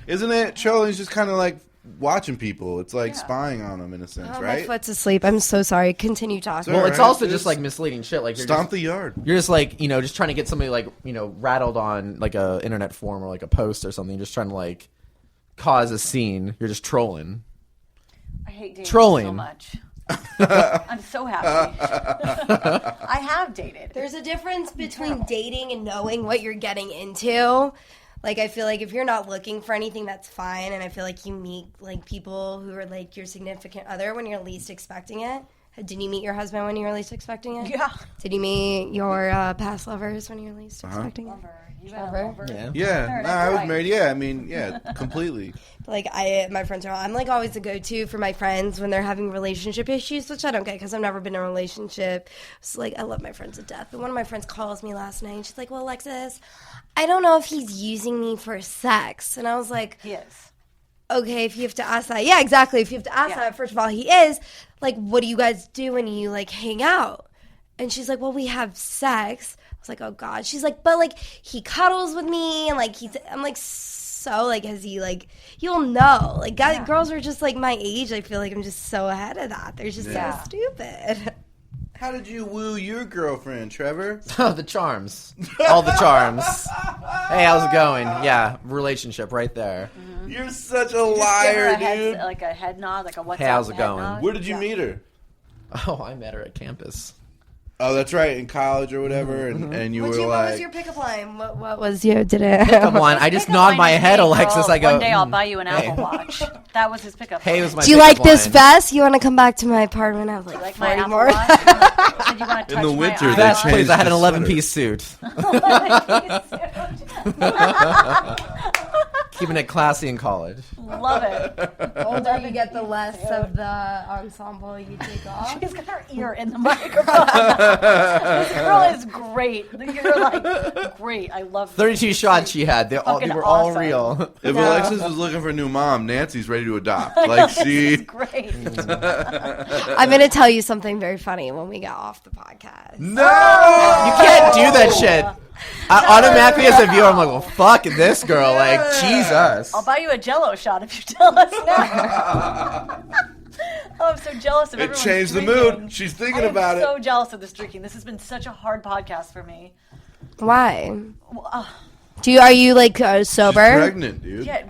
Isn't it? Trolling's just kind of like watching people. It's like Yeah. spying on them in a sense, Oh, my right? foot's asleep. I'm so sorry. Continue talking. well, Alright, it's also just just like misleading shit. Like Stomp the yard. you're just like just trying to get somebody like rattled on like a internet forum or like a post or something. Just trying to like cause a scene. You're just trolling. I hate dating Trolling. so much. I'm so happy. I have dated. There's a difference between dating and knowing what you're getting into. Like, I feel like if you're not looking for anything, that's fine. And I feel like you meet, like, people who are, like, your significant other when you're least expecting it. Did you meet your husband when you were least expecting it? Yeah. Did you meet your past lovers when you were least expecting it? Lover. You got a Trevor? lover? Yeah. Yeah, Married, I was right. married. Yeah, I mean, yeah, completely. Like, my friends are, I'm, like, always the go-to for my friends when they're having relationship issues, which I don't get because I've never been in a relationship. So, like, I love my friends to death. But one of my friends calls me last night, and she's like, well, Alexis, I don't know if he's using me for sex. And I was like, He is. okay, if you have to ask that. Yeah, exactly. If you have to ask Yeah. that, first of all, he is. Like, what do you guys do when you, like, hang out? And she's like, well, we have sex. I was like, oh, God. She's like, but, like, he cuddles with me. And, like, I'm like, so, like, has he, like, you'll know. Like, guys, Yeah. girls are just, like, my age. I feel like I'm just so ahead of that. They're just Yeah. so stupid. How did you woo your girlfriend, Trevor? The charms. All the charms. Hey, how's it going? Yeah, relationship right there. You're such a Just give her liar, a head, dude. like a head nod, like a what's Hey, up how's it head going? nod. Where did you Yeah. meet her? Oh, I met her at campus. Oh, that's right, in college or whatever, and you were What like, was your pickup line? What was your, did it? Come on, I just Pickup nod line my is, head, "Hey, Alexis. girl, I go. One day I'll buy you an hey. Apple Watch. That was his pickup. Hey, line. was my. Do you like pickup this line. vest? You want to come back to my apartment? I was like, You like my 40 Apple more. Watch? Did you want to In touch the winter, my they Yes, changed please. I had an the 11-piece suit. Keeping it classy in college. Love it. The older you get, the less of the ensemble you take off. She's got her ear in the microphone. This girl is great. You're like, great. I love 32 shots she had. They Fucking were all awesome. real. if No. Alexis was looking for a new mom, Nancy's ready to adopt. Like she, Great. I'm going to tell you something very funny when we get off the podcast. no. You can't do that shit. I automatically, as a viewer, I'm like, well, fuck this girl. Like, Jesus. I'll buy you a Jello shot if you tell us now. Oh, I'm so jealous of It everyone's changed the drinking. mood. She's thinking I am about so it. jealous of this drinking. This has been such a hard podcast for me. Why? Well, Are you like She's sober? pregnant, dude. yeah,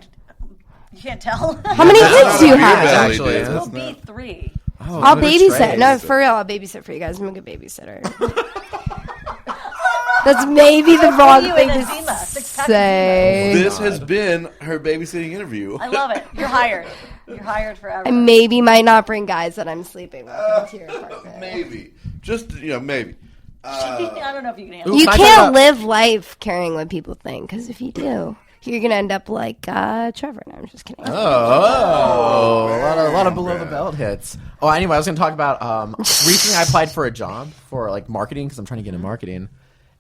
You can't tell. How many kids do you have? Actually, Dude, We'll that's be not- 3. Oh, I'll what a babysit. trade. No, for real, I'll babysit for you guys. I'm a good babysitter. That's maybe the wrong You thing and to Azima, six-pack say. This has been her babysitting interview. I love it. You're hired. You're hired forever. I maybe might not bring guys that I'm sleeping with into your apartment. Maybe. Just, maybe. I don't know if you can handle You Can I can't talk about- live life caring what people think, because if you do, you're gonna end up like Trevor. No, I'm just kidding. Oh, a lot of below the belt hits. Oh, anyway, I was going to talk about recently I applied for a job for like marketing because I'm trying to get into marketing.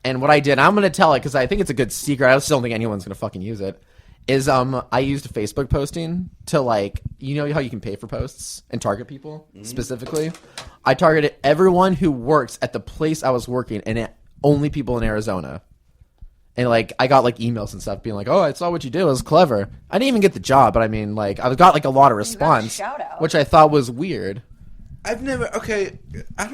And what I did, I'm going to tell it because I think it's a good secret. I still don't think anyone's going to fucking use it. Is I used Facebook posting to like, you know how you can pay for posts and target people specifically? I targeted everyone who works at the place I was working and only people in Arizona. And, like, I got, like, emails and stuff being like, oh, I saw what you did. It was clever. I didn't even get the job, but, I mean, like, I got, like, a lot of response, shout-out. which I thought was weird. I don't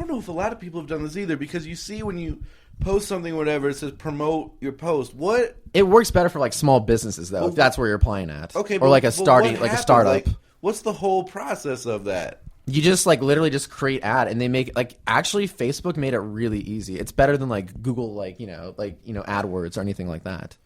know if a lot of people have done this either, because you see when you post something or whatever, it says promote your post. What? It works better for, like, small businesses, though, if that's where you're applying at. Okay, or, like, a what startup. happens? Like, what's the whole process of that? You just, like, literally just create ad, and they make, like, actually, Facebook made it really easy. It's better than, like, Google, like, AdWords or anything like that.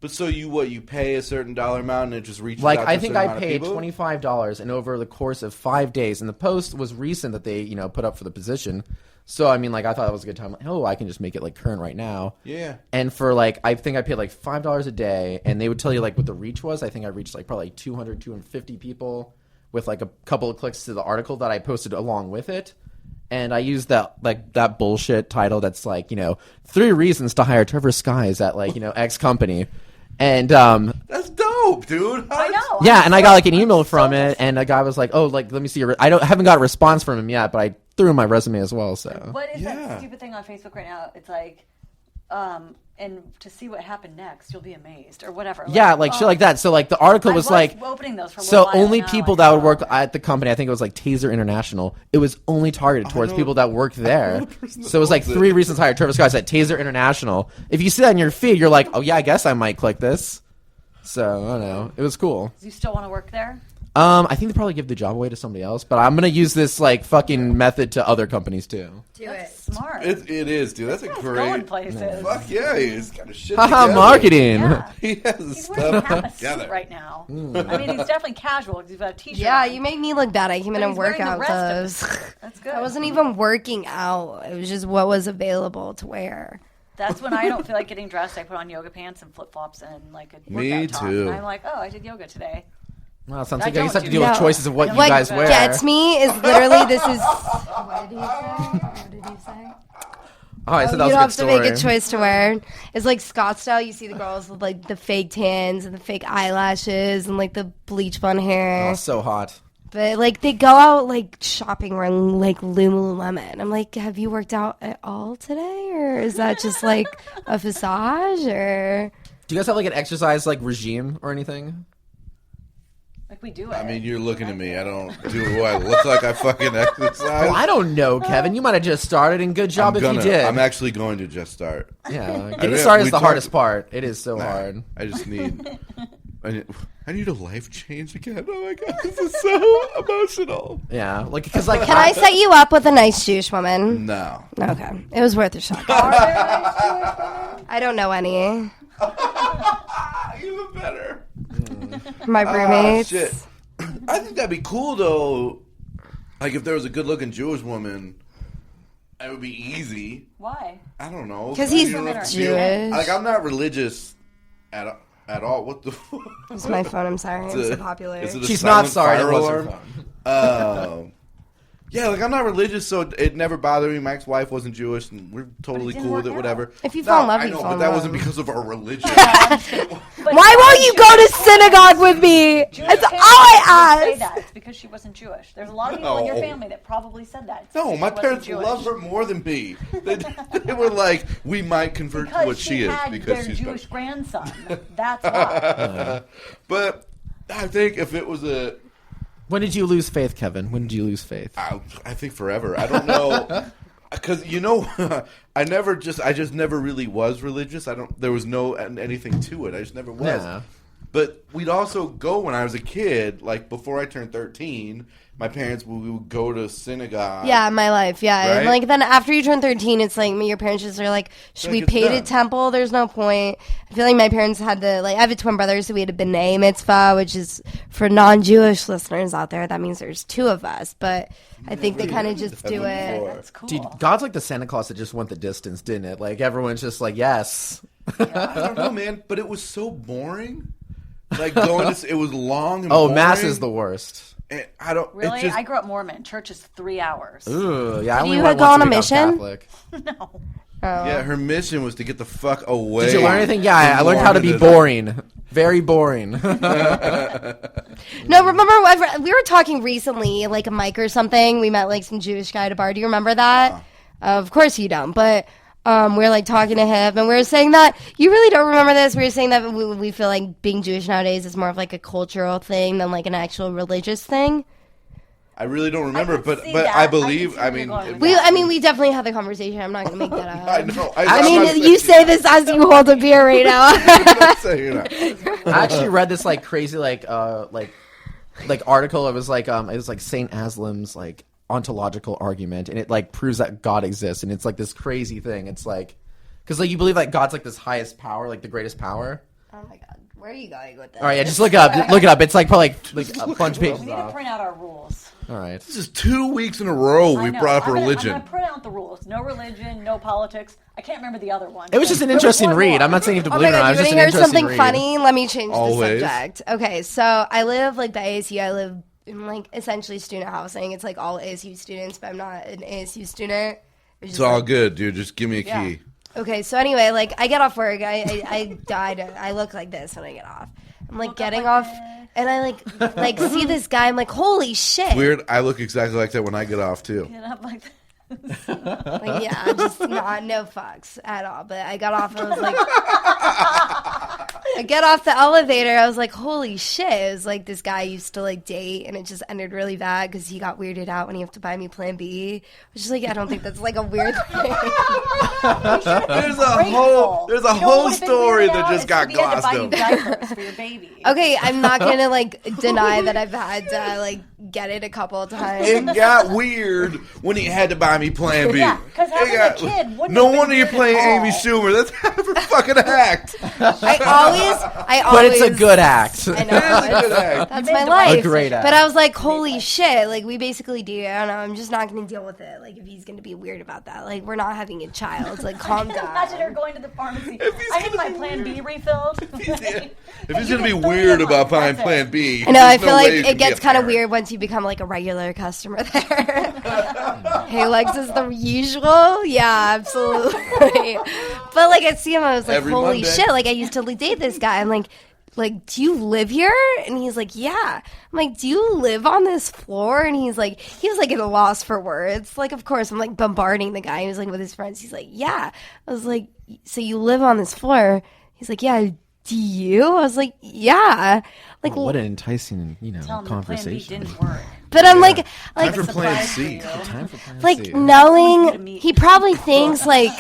But so you pay a certain dollar amount and it just reaches Like, out to I a think certain I amount of paid people? $25, and over the course of 5 days, and the post was recent that they, put up for the position. So, I mean, like, I thought it was a good time. Like, oh, I can just make it, like, current right now. Yeah. And for, like, I think I paid, like, $5 a day, and they would tell you, like, what the reach was. I think I reached, like, probably 200, 250 people with, like, a couple of clicks to the article that I posted along with it. And I used that, like, that bullshit title that's, like, 3 reasons to hire Trevor Skies at, like, X company. And, That's dope, dude. I know. yeah, and I got, like, an email from it, and a guy was like, oh, like, let me see your... I haven't got a response from him yet, but I threw in my resume as well, so... What is Yeah. that stupid thing on Facebook right now? It's like, and to see what happened next, you'll be amazed, or whatever. Yeah, like, shit like that. So, like, the article I was like... opening those for a So little while only now, people like, that would work man. at the company, I think it was like Taser International, it was only targeted towards people that worked there. So it was like 3 reasons to hire Trevor Skies at Taser International. If you see that in your feed, you're like, oh yeah, I guess I might click this. So, I don't know. It was cool. Do you still want to work there? I think they probably give the job away to somebody else, but I'm going to use this like fucking method to other companies too. Do That's it. smart. It is, dude. That's a This guy's great... going places. Fuck yeah, he's got a shit Haha, together. marketing. Yeah. He has his He's wearing half a together. suit right now. I mean, he's definitely casual because he's got a t-shirt. Yeah, on. you make me look bad. I came in But in he's wearing the workout rest of clothes. it. That's good. I wasn't even working out. It was just what was available to wear. That's when I don't feel like getting dressed. I put on yoga pants and flip flops and like a Me workout top. too. And I'm like, oh, I did yoga today. Well, it sounds I like you just have to don't deal do with that. choices of what you What guys wear. gets me is literally this is. What did he say? What did he say? Oh, I said that You was don't a have good to make a story. choice to wear. It's like Scottsdale. You see the girls with like the fake tans and the fake eyelashes and like the bleach blonde hair. Oh, so hot. But like they go out like shopping around like Lululemon. I'm like, have you worked out at all today, or is that just like a facade? Or Do you guys have like an exercise like regime or anything? Like we do it. I mean, you're looking at me. I don't do what? Look like I fucking exercise? Well, I don't know, Kevin. You might have just started, and good job if you did. I'm actually going to just start. Yeah, I getting mean, started we is the talked- hardest part. It is so hard. I just need... I need a life change again. Oh my god, this is so emotional. Yeah, like because like can I set you up with a nice Jewish woman? No. Okay, it was worth a shot. Are there nice Jewish women? I don't know any. Even better. My roommates. Shit. I think that'd be cool though. Like if there was a good-looking Jewish woman, it would be easy. Why? I don't know. 'Cause he's You don't have to Jewish. feel- Like I'm not religious at all. What the? It's my phone. I'm sorry. I'm so popular. Is it a she's not silent sorry. It fire was her alarm? phone. Yeah, like I'm not religious, so it never bothered me. My ex-wife wasn't Jewish, and we're totally didn't cool with work it. out. Whatever. If you fall in love, I you know, fall but in that love. wasn't because of our religion. But Why won't you go to synagogue with me? That's all I Say ask. that. It's because she wasn't Jewish. There's a lot of people in your No. family that probably said that. It's No, because my she wasn't parents Jewish. love her more than me. They were like, we might convert because to what she is had because their she's Jewish grandson. That's why. But I think if it was a, When did you lose faith, Kevin? When did you lose faith? I think forever. I don't know. Because I just never really was religious. There was no anything to it. I just never was. Yeah. But we'd also go when I was a kid, like before I turned 13, my parents, we would go to synagogue. Yeah, my life, yeah. Right? And like then after you turn 13, it's like your parents just are like, should we pay to temple? There's no point. I feel like my parents had to, like, I have a twin brother, so we had a b'nai mitzvah, which is for non-Jewish listeners out there. That means there's 2 of us, but I think they kind of just do it. That's cool. Dude, God's like the Santa Claus that just went the distance, didn't it? Like everyone's just like, yes. I don't know, man, but it was so boring. Like going to, it was long and boring. Mass is the worst. And I don't Really? Just, I grew up Mormon. Church is 3 hours. Ooh, yeah. I Did only you went go once on a to become mission? Catholic. No. Yeah, her mission was to get the fuck away. Did you learn anything? Yeah, I learned how to be boring. Very boring. No, remember we were talking recently, like a mic or something. We met like some Jewish guy at a bar. Do you remember that? Of course you don't, but we were like talking to him, and we were saying that you really don't remember this. We were saying that we feel like being Jewish nowadays is more of like a cultural thing than like an actual religious thing. I really don't remember, but that. I believe. I I can see where mean, you're going with We definitely had the conversation. I'm not going to make that up. I know. I mean, you say this as you hold a beer right now. I actually read this like crazy like article. It was like Saint Aslam's like ontological argument, and it like proves that God exists, and it's like this crazy thing. It's like because like you believe like God's like this highest power, like the greatest power. Oh my God, where are you going with this? All right, yeah, just look it up. Look it up. It's like probably like a bunch of pages We need to off. print out our rules. All right. This is 2 weeks in a row I we know. brought up I'm religion. going to print out the rules. No religion, no politics. I can't remember the other one. It was just an There was interesting one read. more. I'm not saying you have to Oh believe my it or not. God, It you was want just to an hear interesting something read. funny? Let me change Always. the subject. Okay, so I live like the ASU. I live in like essentially student housing. It's like all ASU students, but I'm not an ASU student. It's all good, dude. Just give me a Yeah. key. Okay, so anyway, like I get off work. I died. I look like this when I get off. I'm like getting off, and I like see this guy. I'm like, holy shit! Weird. I look exactly like that when I get off too. Get up like that. Like, yeah, just no fucks at all. But I got off and I was like, I get off the elevator. I was like, holy shit! It was like this guy I used to like date, and it just ended really bad because he got weirded out when he had to buy me Plan B. Which is like, I don't think that's like a weird thing. There's a whole story that just got glossed over. over. Diapers for your baby. Okay, I'm not gonna like deny that I've had to like get it a couple of times. It got weird when he had to buy me Plan B. Yeah, 'cause having a kid wouldn't No have been wonder you're weird playing at all. Amy Schumer. That's half her fucking act. I always. But it's a good act. I know. It is a good act. That's You my made the life. A great act. But I was like, holy shit. Like, we basically do. I don't know. I'm just not going to deal with it. Like, if he's going to be weird about that. Like, we're not having a child. Like, calm Imagine her down. going to the pharmacy. he's I need gonna my be Plan weird. B refilled. If he's going to be weird about buying Plan B, I know. I there's feel no way like you it can be gets a kind of parent. weird once you become, like, a regular customer there. Hey, Alexis, the usual? Yeah, absolutely. But, like, I see him, I was like, Every holy Monday. shit. Like, I used to date this guy. I'm like, do you live here? And he's like, yeah. I'm like, do you live on this floor? And he was like at a loss for words. Like, of course, I'm like bombarding the guy. He was like with his friends. He's like, yeah. I was like, so you live on this floor? He's like, yeah. Do you? I was like, yeah. Like, What an enticing, Tell him the Plan B conversation. didn't work. but I'm like, Time for Plan C. Time for Plan like C. knowing he probably thinks like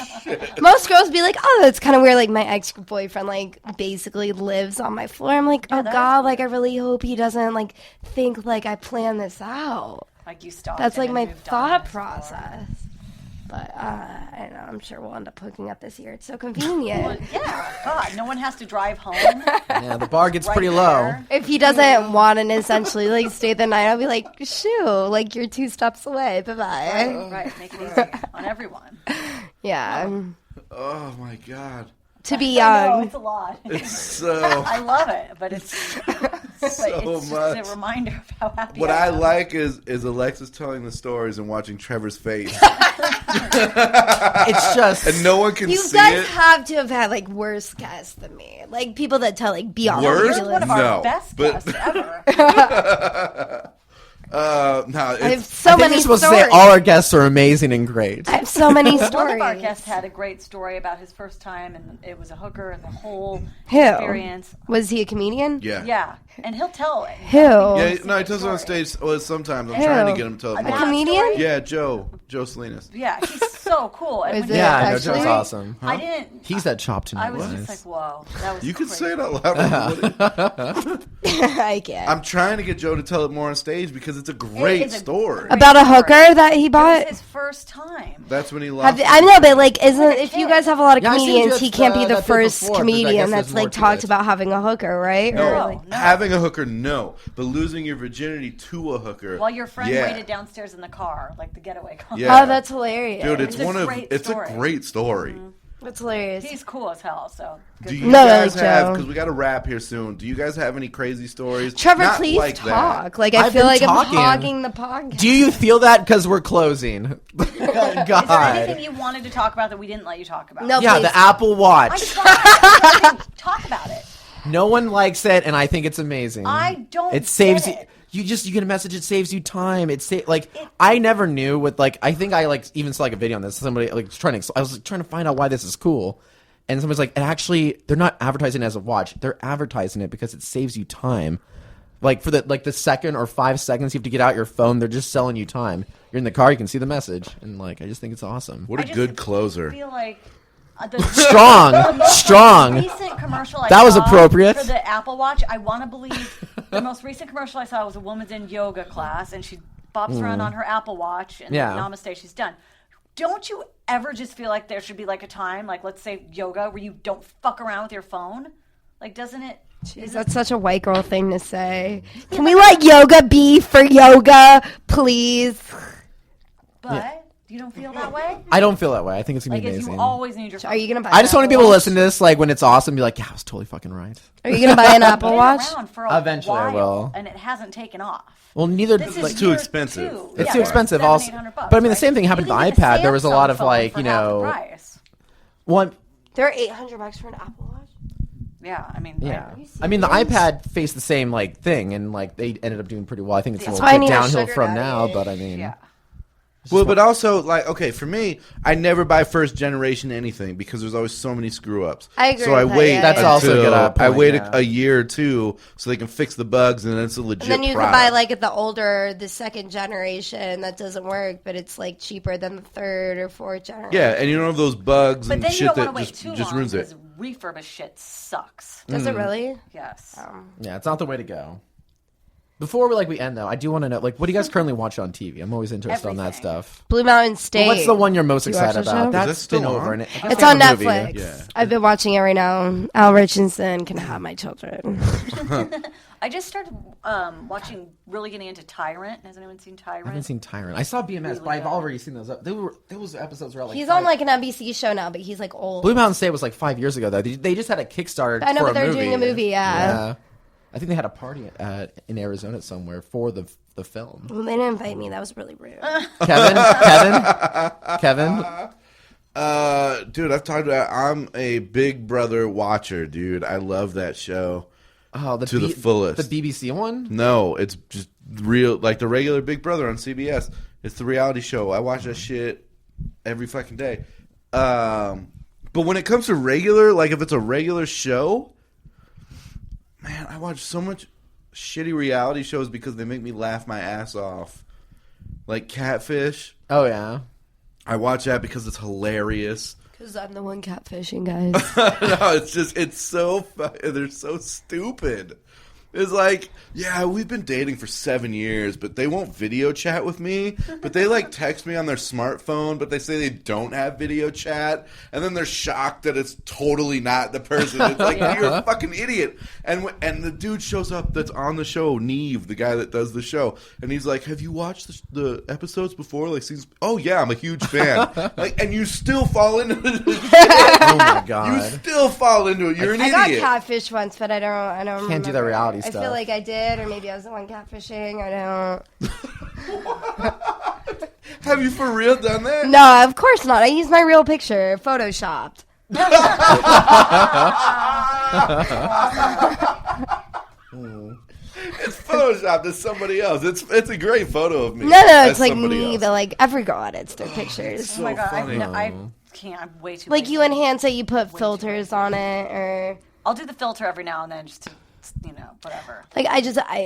most girls be like, oh, that's kind of weird. Like my ex-boyfriend like basically lives on my floor. I'm like, oh that is god, like I really hope he doesn't like think like I planned this out. Like you stopped. That's him like and my moved on thought his floor. process. But I don't know. I'm sure we'll end up hooking up this year. It's so convenient. Yeah, God, no one has to drive home. Yeah, the bar gets right pretty low. there. If he doesn't want to essentially like stay the night, I'll be like, shoo, like you're 2 steps away. Bye bye. Right, make it easy on everyone. Yeah. Oh my god. To be I know, young. it's a lot. It's so. I love it, but it's just much. a reminder of how happy What I I am. like is Alexis telling the stories and watching Trevor's face, It's just and no one can You see guys it. have to have had like worse guests than me, like people that tell like beyond Worse? You're one of ridiculous. our No, best but- guests ever. No, I have it's, so I think many you're supposed stories. to say all our guests are amazing and great. I have so many One of our stories. guests had a great story about his first time, and it was a hooker, and the whole Who? experience. Was he a comedian? yeah. Yeah, And he'll tell it. Who? Yeah, no, he tells it on stage. Well, sometimes I'm trying to get him to tell it A more. comedian? Yeah, Joe Salinas. Yeah, he's so cool. And Is when it? he- Yeah, I know Actually? Joe's awesome. I didn't. He's that chopped in I your was eyes. just like, whoa, that was. You can crazy. say it out loud. I can't. I'm trying to get Joe to tell it more on stage because it's a great is a story. great- About a hooker that he It bought? was his first time. That's when he lost. I know, but like, isn't Like a if you kid. guys have a lot of Yeah, I seen comedians, you he can't be the that bit first before, 'cause I guess comedian there's that's more like to talked this. about having a hooker, right? No, Or, like, having a hooker, no. But losing your virginity to a hooker. While your friend yeah. waited downstairs in the car, like the getaway car. Yeah. oh, that's hilarious. Dude, it's It's a one of great it's story. a great story. That's hilarious. He's cool as hell. So good Do for you him. No, guys like have? Joe. Because we got to wrap here soon. Do you guys have any crazy stories? Trevor, Not please like talk. That. Like, I I've feel been like talking. I'm hogging the podcast. Do you feel that? Because we're closing. Is there God. anything you wanted to talk about that we didn't let you talk about? No. Yeah, Please. the Apple I Watch. didn't talk about it. No one likes it, and I think it's amazing. I don't It saves get you. it. You get a message. It saves you time. I never knew what I think I even saw like a video on this. Somebody I was trying to find out why this is cool, and somebody's like, they're not advertising it as a watch. They're advertising it because it saves you time. Like for the second or 5 seconds you have to get out your phone, they're just selling you time. You're in the car, you can see the message, and I just think it's awesome. What I a just good closer. feel like Strong. recent commercial I That was saw appropriate. for the Apple Watch. I want to believe the most recent commercial I saw was a woman's in yoga class and she bops around on her Apple Watch and Yeah. namaste, she's done. Don't you ever just feel like there should be like a time, like let's say yoga, where you don't fuck around with your phone? Like, doesn't it? Jeez, that's such a white girl thing to say. Can we let yoga be for yoga, please? But you don't feel that way. I don't feel that way. I think it's gonna Like, be if amazing. you always need your phone. Are you gonna buy? I just want to be able to watch? listen to this when it's awesome. Be like, yeah, I was totally fucking right. Are you gonna buy an Apple Been Watch? around for a Eventually I while, will. and it hasn't taken off. Well, neither This like is too year expensive. 2. It's Yeah, too expensive. $700, Also, $800, but I mean, the right? same thing happened You with the can get iPad. There was a Samsung lot of phone like, for you half the know, price. one. They're $800 for an Apple Watch. Yeah, I mean, Yeah, you I mean the serious? iPad faced the same thing, and they ended up doing pretty well. I think it's a That's little why I bit need a downhill sugar from daddy. now, but I mean, yeah. Well, but also, okay, for me, I never buy first generation anything because there's always so many screw ups. I agree So I with that, wait. yeah, That's until also a good I point, wait yeah. a year or two so they can fix the bugs, and then it's a legit. And then you product. can buy like the second generation that doesn't work, but it's like cheaper than the third or fourth generation. Yeah, and you don't have those bugs But and then you shit don't want that to wait too just long ruins it. because refurbished shit sucks. Does it really? Yes. yeah, it's not the way to go. Before we end though, I do want to know what do you guys currently watch on TV? I'm always interested on that Everything. stuff. Blue Mountain State. What's the one you're most Do you watch excited that show? about? Is that That's still been over, on? and I guess It's they on have a movie. Netflix. Yeah. I've been watching it right now. Al Richardson can have my children. I just started watching, really getting into Tyrant. Has anyone seen Tyrant? I haven't seen Tyrant. I saw BMS, but I've already seen those. Those episodes were out He's on like an NBC show now, but he's like old. Blue Mountain State was like 5 years ago though. They just had a Kickstarter. I know, for but they're doing a movie. Yeah. I think they had a party in Arizona somewhere for the film. Well, they didn't invite me. That was really rude. Kevin. Dude, I've talked about. I'm a Big Brother watcher, dude. I love that show. Oh, To the fullest. The BBC one. No, it's just real, like the regular Big Brother on CBS. It's the reality show. I watch that shit every fucking day. But when it comes to regular, like if it's a regular show, man, I watch so much shitty reality shows because they make me laugh my ass off. Like Catfish. Oh yeah. I watch that because it's hilarious. Because I'm the one catfishing, guys. No, it's so they're so stupid. It's like, yeah, we've been dating for 7 years, but they won't video chat with me. But they like text me on their smartphone, but they say they don't have video chat, and then they're shocked that it's totally not the person. It's like you're a fucking idiot. And the dude shows up that's on the show, Neve, the guy that does the show, and he's like, "Have you watched the episodes before?" Like, oh yeah, I'm a huge fan. Like, and you still fall into the Oh my god. You still fall into it. You're an I got idiot. catfish once, but I don't Can't do the remember. reality I stuff. feel like I did, or maybe I was the one catfishing. I don't. Have you for real done that? No, of course not. I used my real picture, photoshopped. It's photoshopped as somebody else. It's a great photo of me. No, as it's like somebody me, else. but like every girl edits their pictures. Oh my god, funny. I can't. I'm way too. Like lazy. you enhance it, you put filters on it, or I'll do the filter every now and then just to whatever. Like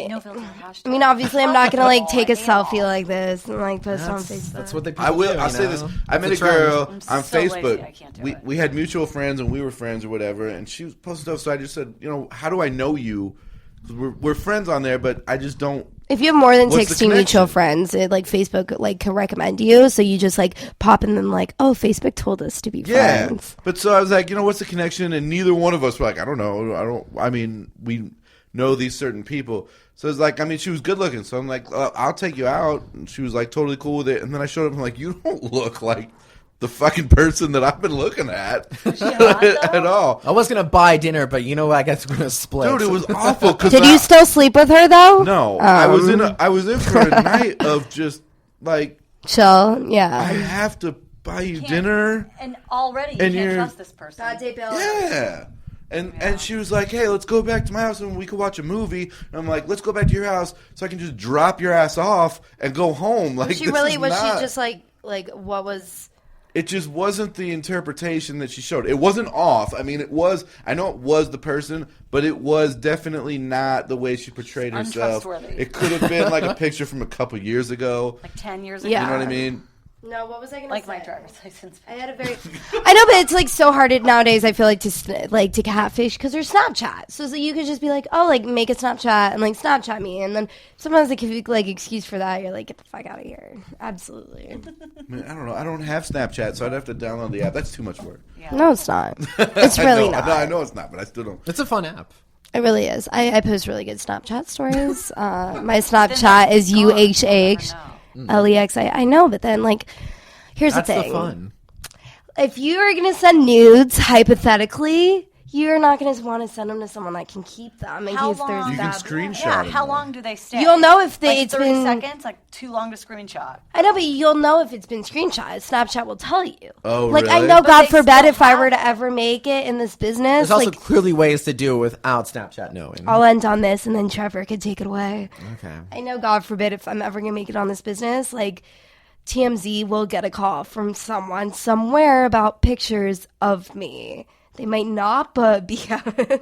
No filter hashtag. I mean, obviously, I'm not gonna like take a selfie like this and like post it on Facebook. That's what they. I will. Do, I'll say this. I met a It's trend. girl I'm on so lazy, Facebook. I can't do it. We had mutual friends and we were friends or whatever, and she was posting stuff. So I just said, how do I know you? 'Cause we're friends on there, but I just don't. If you have more than What's the 16 mutual connection? friends, like Facebook like can recommend you. So you just like pop in and like, oh, Facebook told us to be Yeah. friends. But so I was like, what's the connection? And neither one of us were like, I don't know. I mean, we know these certain people. So it's like, she was good looking. So I'm like, I'll take you out. And she was like totally cool with it. And then I showed up and I'm like, you don't look like the fucking person that I've been looking at at all. I was gonna buy dinner, but you know what? I guess we're gonna split. Dude, it was awful. Did you still sleep with her though? No, I was in for a night of just like chill. I Yeah. have to buy you dinner. And already you And can't you're- trust this person. Yeah. And she was like, hey, let's go back to my house and we could watch a movie. And I'm like, let's go back to your house so I can just drop your ass off and go home. Like, She this really is was. not- She just like what was? It just wasn't the interpretation that she showed. It wasn't off. I mean, it was. I know it was the person, but it was definitely not the way she portrayed herself. Untrustworthy. It could have been like a picture from a couple years ago. Like 10 years ago. Yeah. You know what I mean? No, what was I gonna Like say? my driver's license. I had a very. I know, but it's like so hard nowadays. I feel like to catfish because there's Snapchat, so you could just be like, oh, like make a Snapchat and like Snapchat me, and then sometimes they give you like excuse for that. You're like, get the fuck out of here. Absolutely. I mean, I don't know. I don't have Snapchat, so I'd have to download the app. That's too much work. Yeah. No, it's not. It's really not. I know it's not, but I still don't. It's a fun app. It really is. I post really good Snapchat stories. My Snapchat is UHHLEX. I know, but then like, here's That's the the thing. fun. If you are going to send nudes, hypothetically, you're not going to want to send them to someone that can keep them in How case there's long? You can bad. screenshot Yeah, them, how though. long do they stay? You'll know if like it's 30 been. seconds, like too long to screenshot. I know, but you'll know if it's been screenshot. Snapchat will tell you. Oh, like I really? know, But God they forbid, still if I were have to ever make it in this business, There's also like clearly ways to do it without Snapchat knowing. I'll end on this, and then Trevor could take it away. Okay. I know, God forbid, if I'm ever gonna make it on this business, like TMZ will get a call from someone somewhere about pictures of me. They might not, but be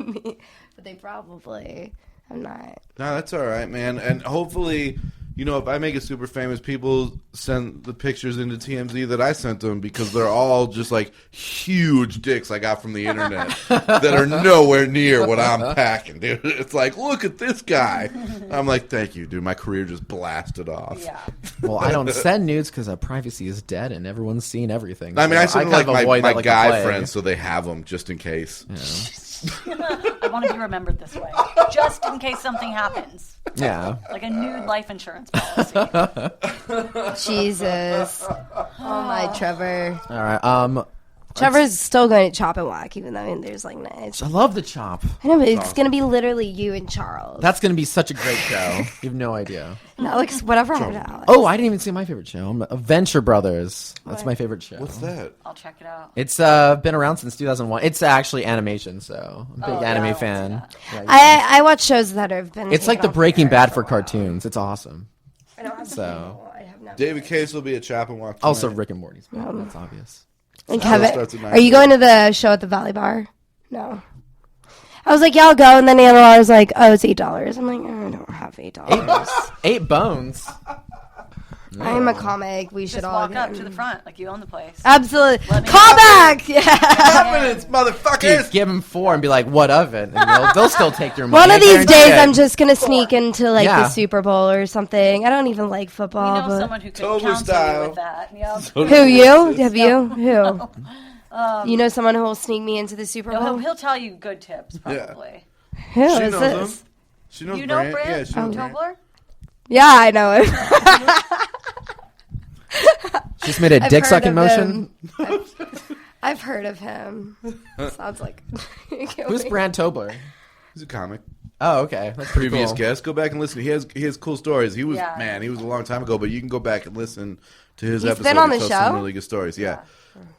me. But they probably. I'm not. No, that's all right, man. And hopefully, if I make it super famous, people send the pictures into TMZ that I sent them because they're all just like huge dicks I got from the internet that are nowhere near what I'm packing, dude. It's like, look at this guy. I'm like, thank you, dude. My career just blasted off. Yeah. Well, I don't send nudes because privacy is dead and everyone's seen everything. I mean, I So send kind like of avoid my that like the guy plague. friends so they have them just in case. I want to be remembered this way, just in case something happens, Yeah. like a nude life insurance policy. Jesus. Oh my, Trevor. All right. Trevor's still going to chop and walk, even though there's like nice. I love the chop. I know, but it's going to be literally you and Charles. That's going to be such a great show. You have no idea. And Alex, whatever happened to Alex? Oh, I didn't even see my favorite show. Venture Brothers. That's my favorite show. What's that? I'll check it out. It's been around since 2001. It's actually animation, so I'm a big yeah, I anime won't see fan. that. Yeah, I watch shows that have been. it's like taken the off Breaking air Bad for a while. cartoons. It's awesome. I don't have the So- full- I have not. David Case will be at Chop and Walk tonight. Also, Rick and Morty's bad. That's obvious. And Show Kevin, starts at are you 9:30. going to the show at the Valley Bar? No. I was like, yeah, I'll go. And then the other one was like, oh, it's $8. I'm like, oh, I don't have $8. 8 bones. I'm a comic. We should Just all walk go. up to the front like you own the place. Absolutely. Let me Call know. back. Yeah. Confidence, motherfuckers! Dude, give them 4 and be like, what of it? And they'll still take your money. One I of these guarantee days, it. I'm just going to sneak into like Yeah. the Super Bowl or something. I don't even like We football. know but someone who could Totally counsel style. you with that. Yep. Who, you? Have you? Who? You know someone who will sneak me into the Super No, Bowl? he'll tell you good tips, probably. Who She is knows this? him. She knows You know Brant. Brant? Yeah, she knows Brant. Tobler? Yeah, I know it. Just made a I've dick heard sucking of motion. him. I've heard of him. Sounds like. Who's Brant Tobler? He's a comic. Oh, okay. That's pretty Previous cool. guest. Go back and listen. He has cool stories. He was Yeah. he was a long time ago, but you can go back and listen to his He's episode. been on He the tells some show? really good stories. Yeah.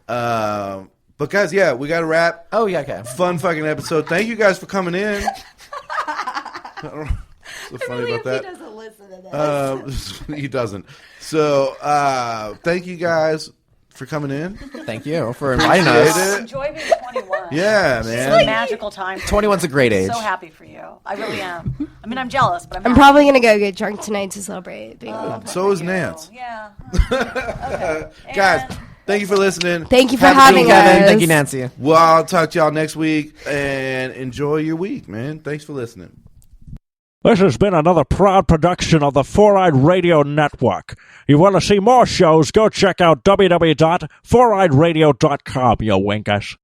But guys, yeah, we got to wrap. Oh, yeah, okay. Fun fucking episode. Thank you guys for coming in. I don't know what's so funny about that. doesn't listen to this. He doesn't. So, thank you guys for coming in. Thank you for inviting us. Appreciate it. Enjoy being 21. Yeah, It's a man. magical time. 21's a great age. So happy for you. I really am. I mean, I'm jealous, but I'm I'm happy. probably gonna go get drunk tonight to celebrate. Being So is Nance. Yeah. Okay. Guys, And- thank you for listening. Thank you for Have a having good us. weekend. Kevin, thank you, Nancy. Well, I'll talk to y'all next week, and enjoy your week, man. Thanks for listening. This has been another proud production of the Four-Eyed Radio Network. You want to see more shows, go check out www.foureyedradio.com, you winkers.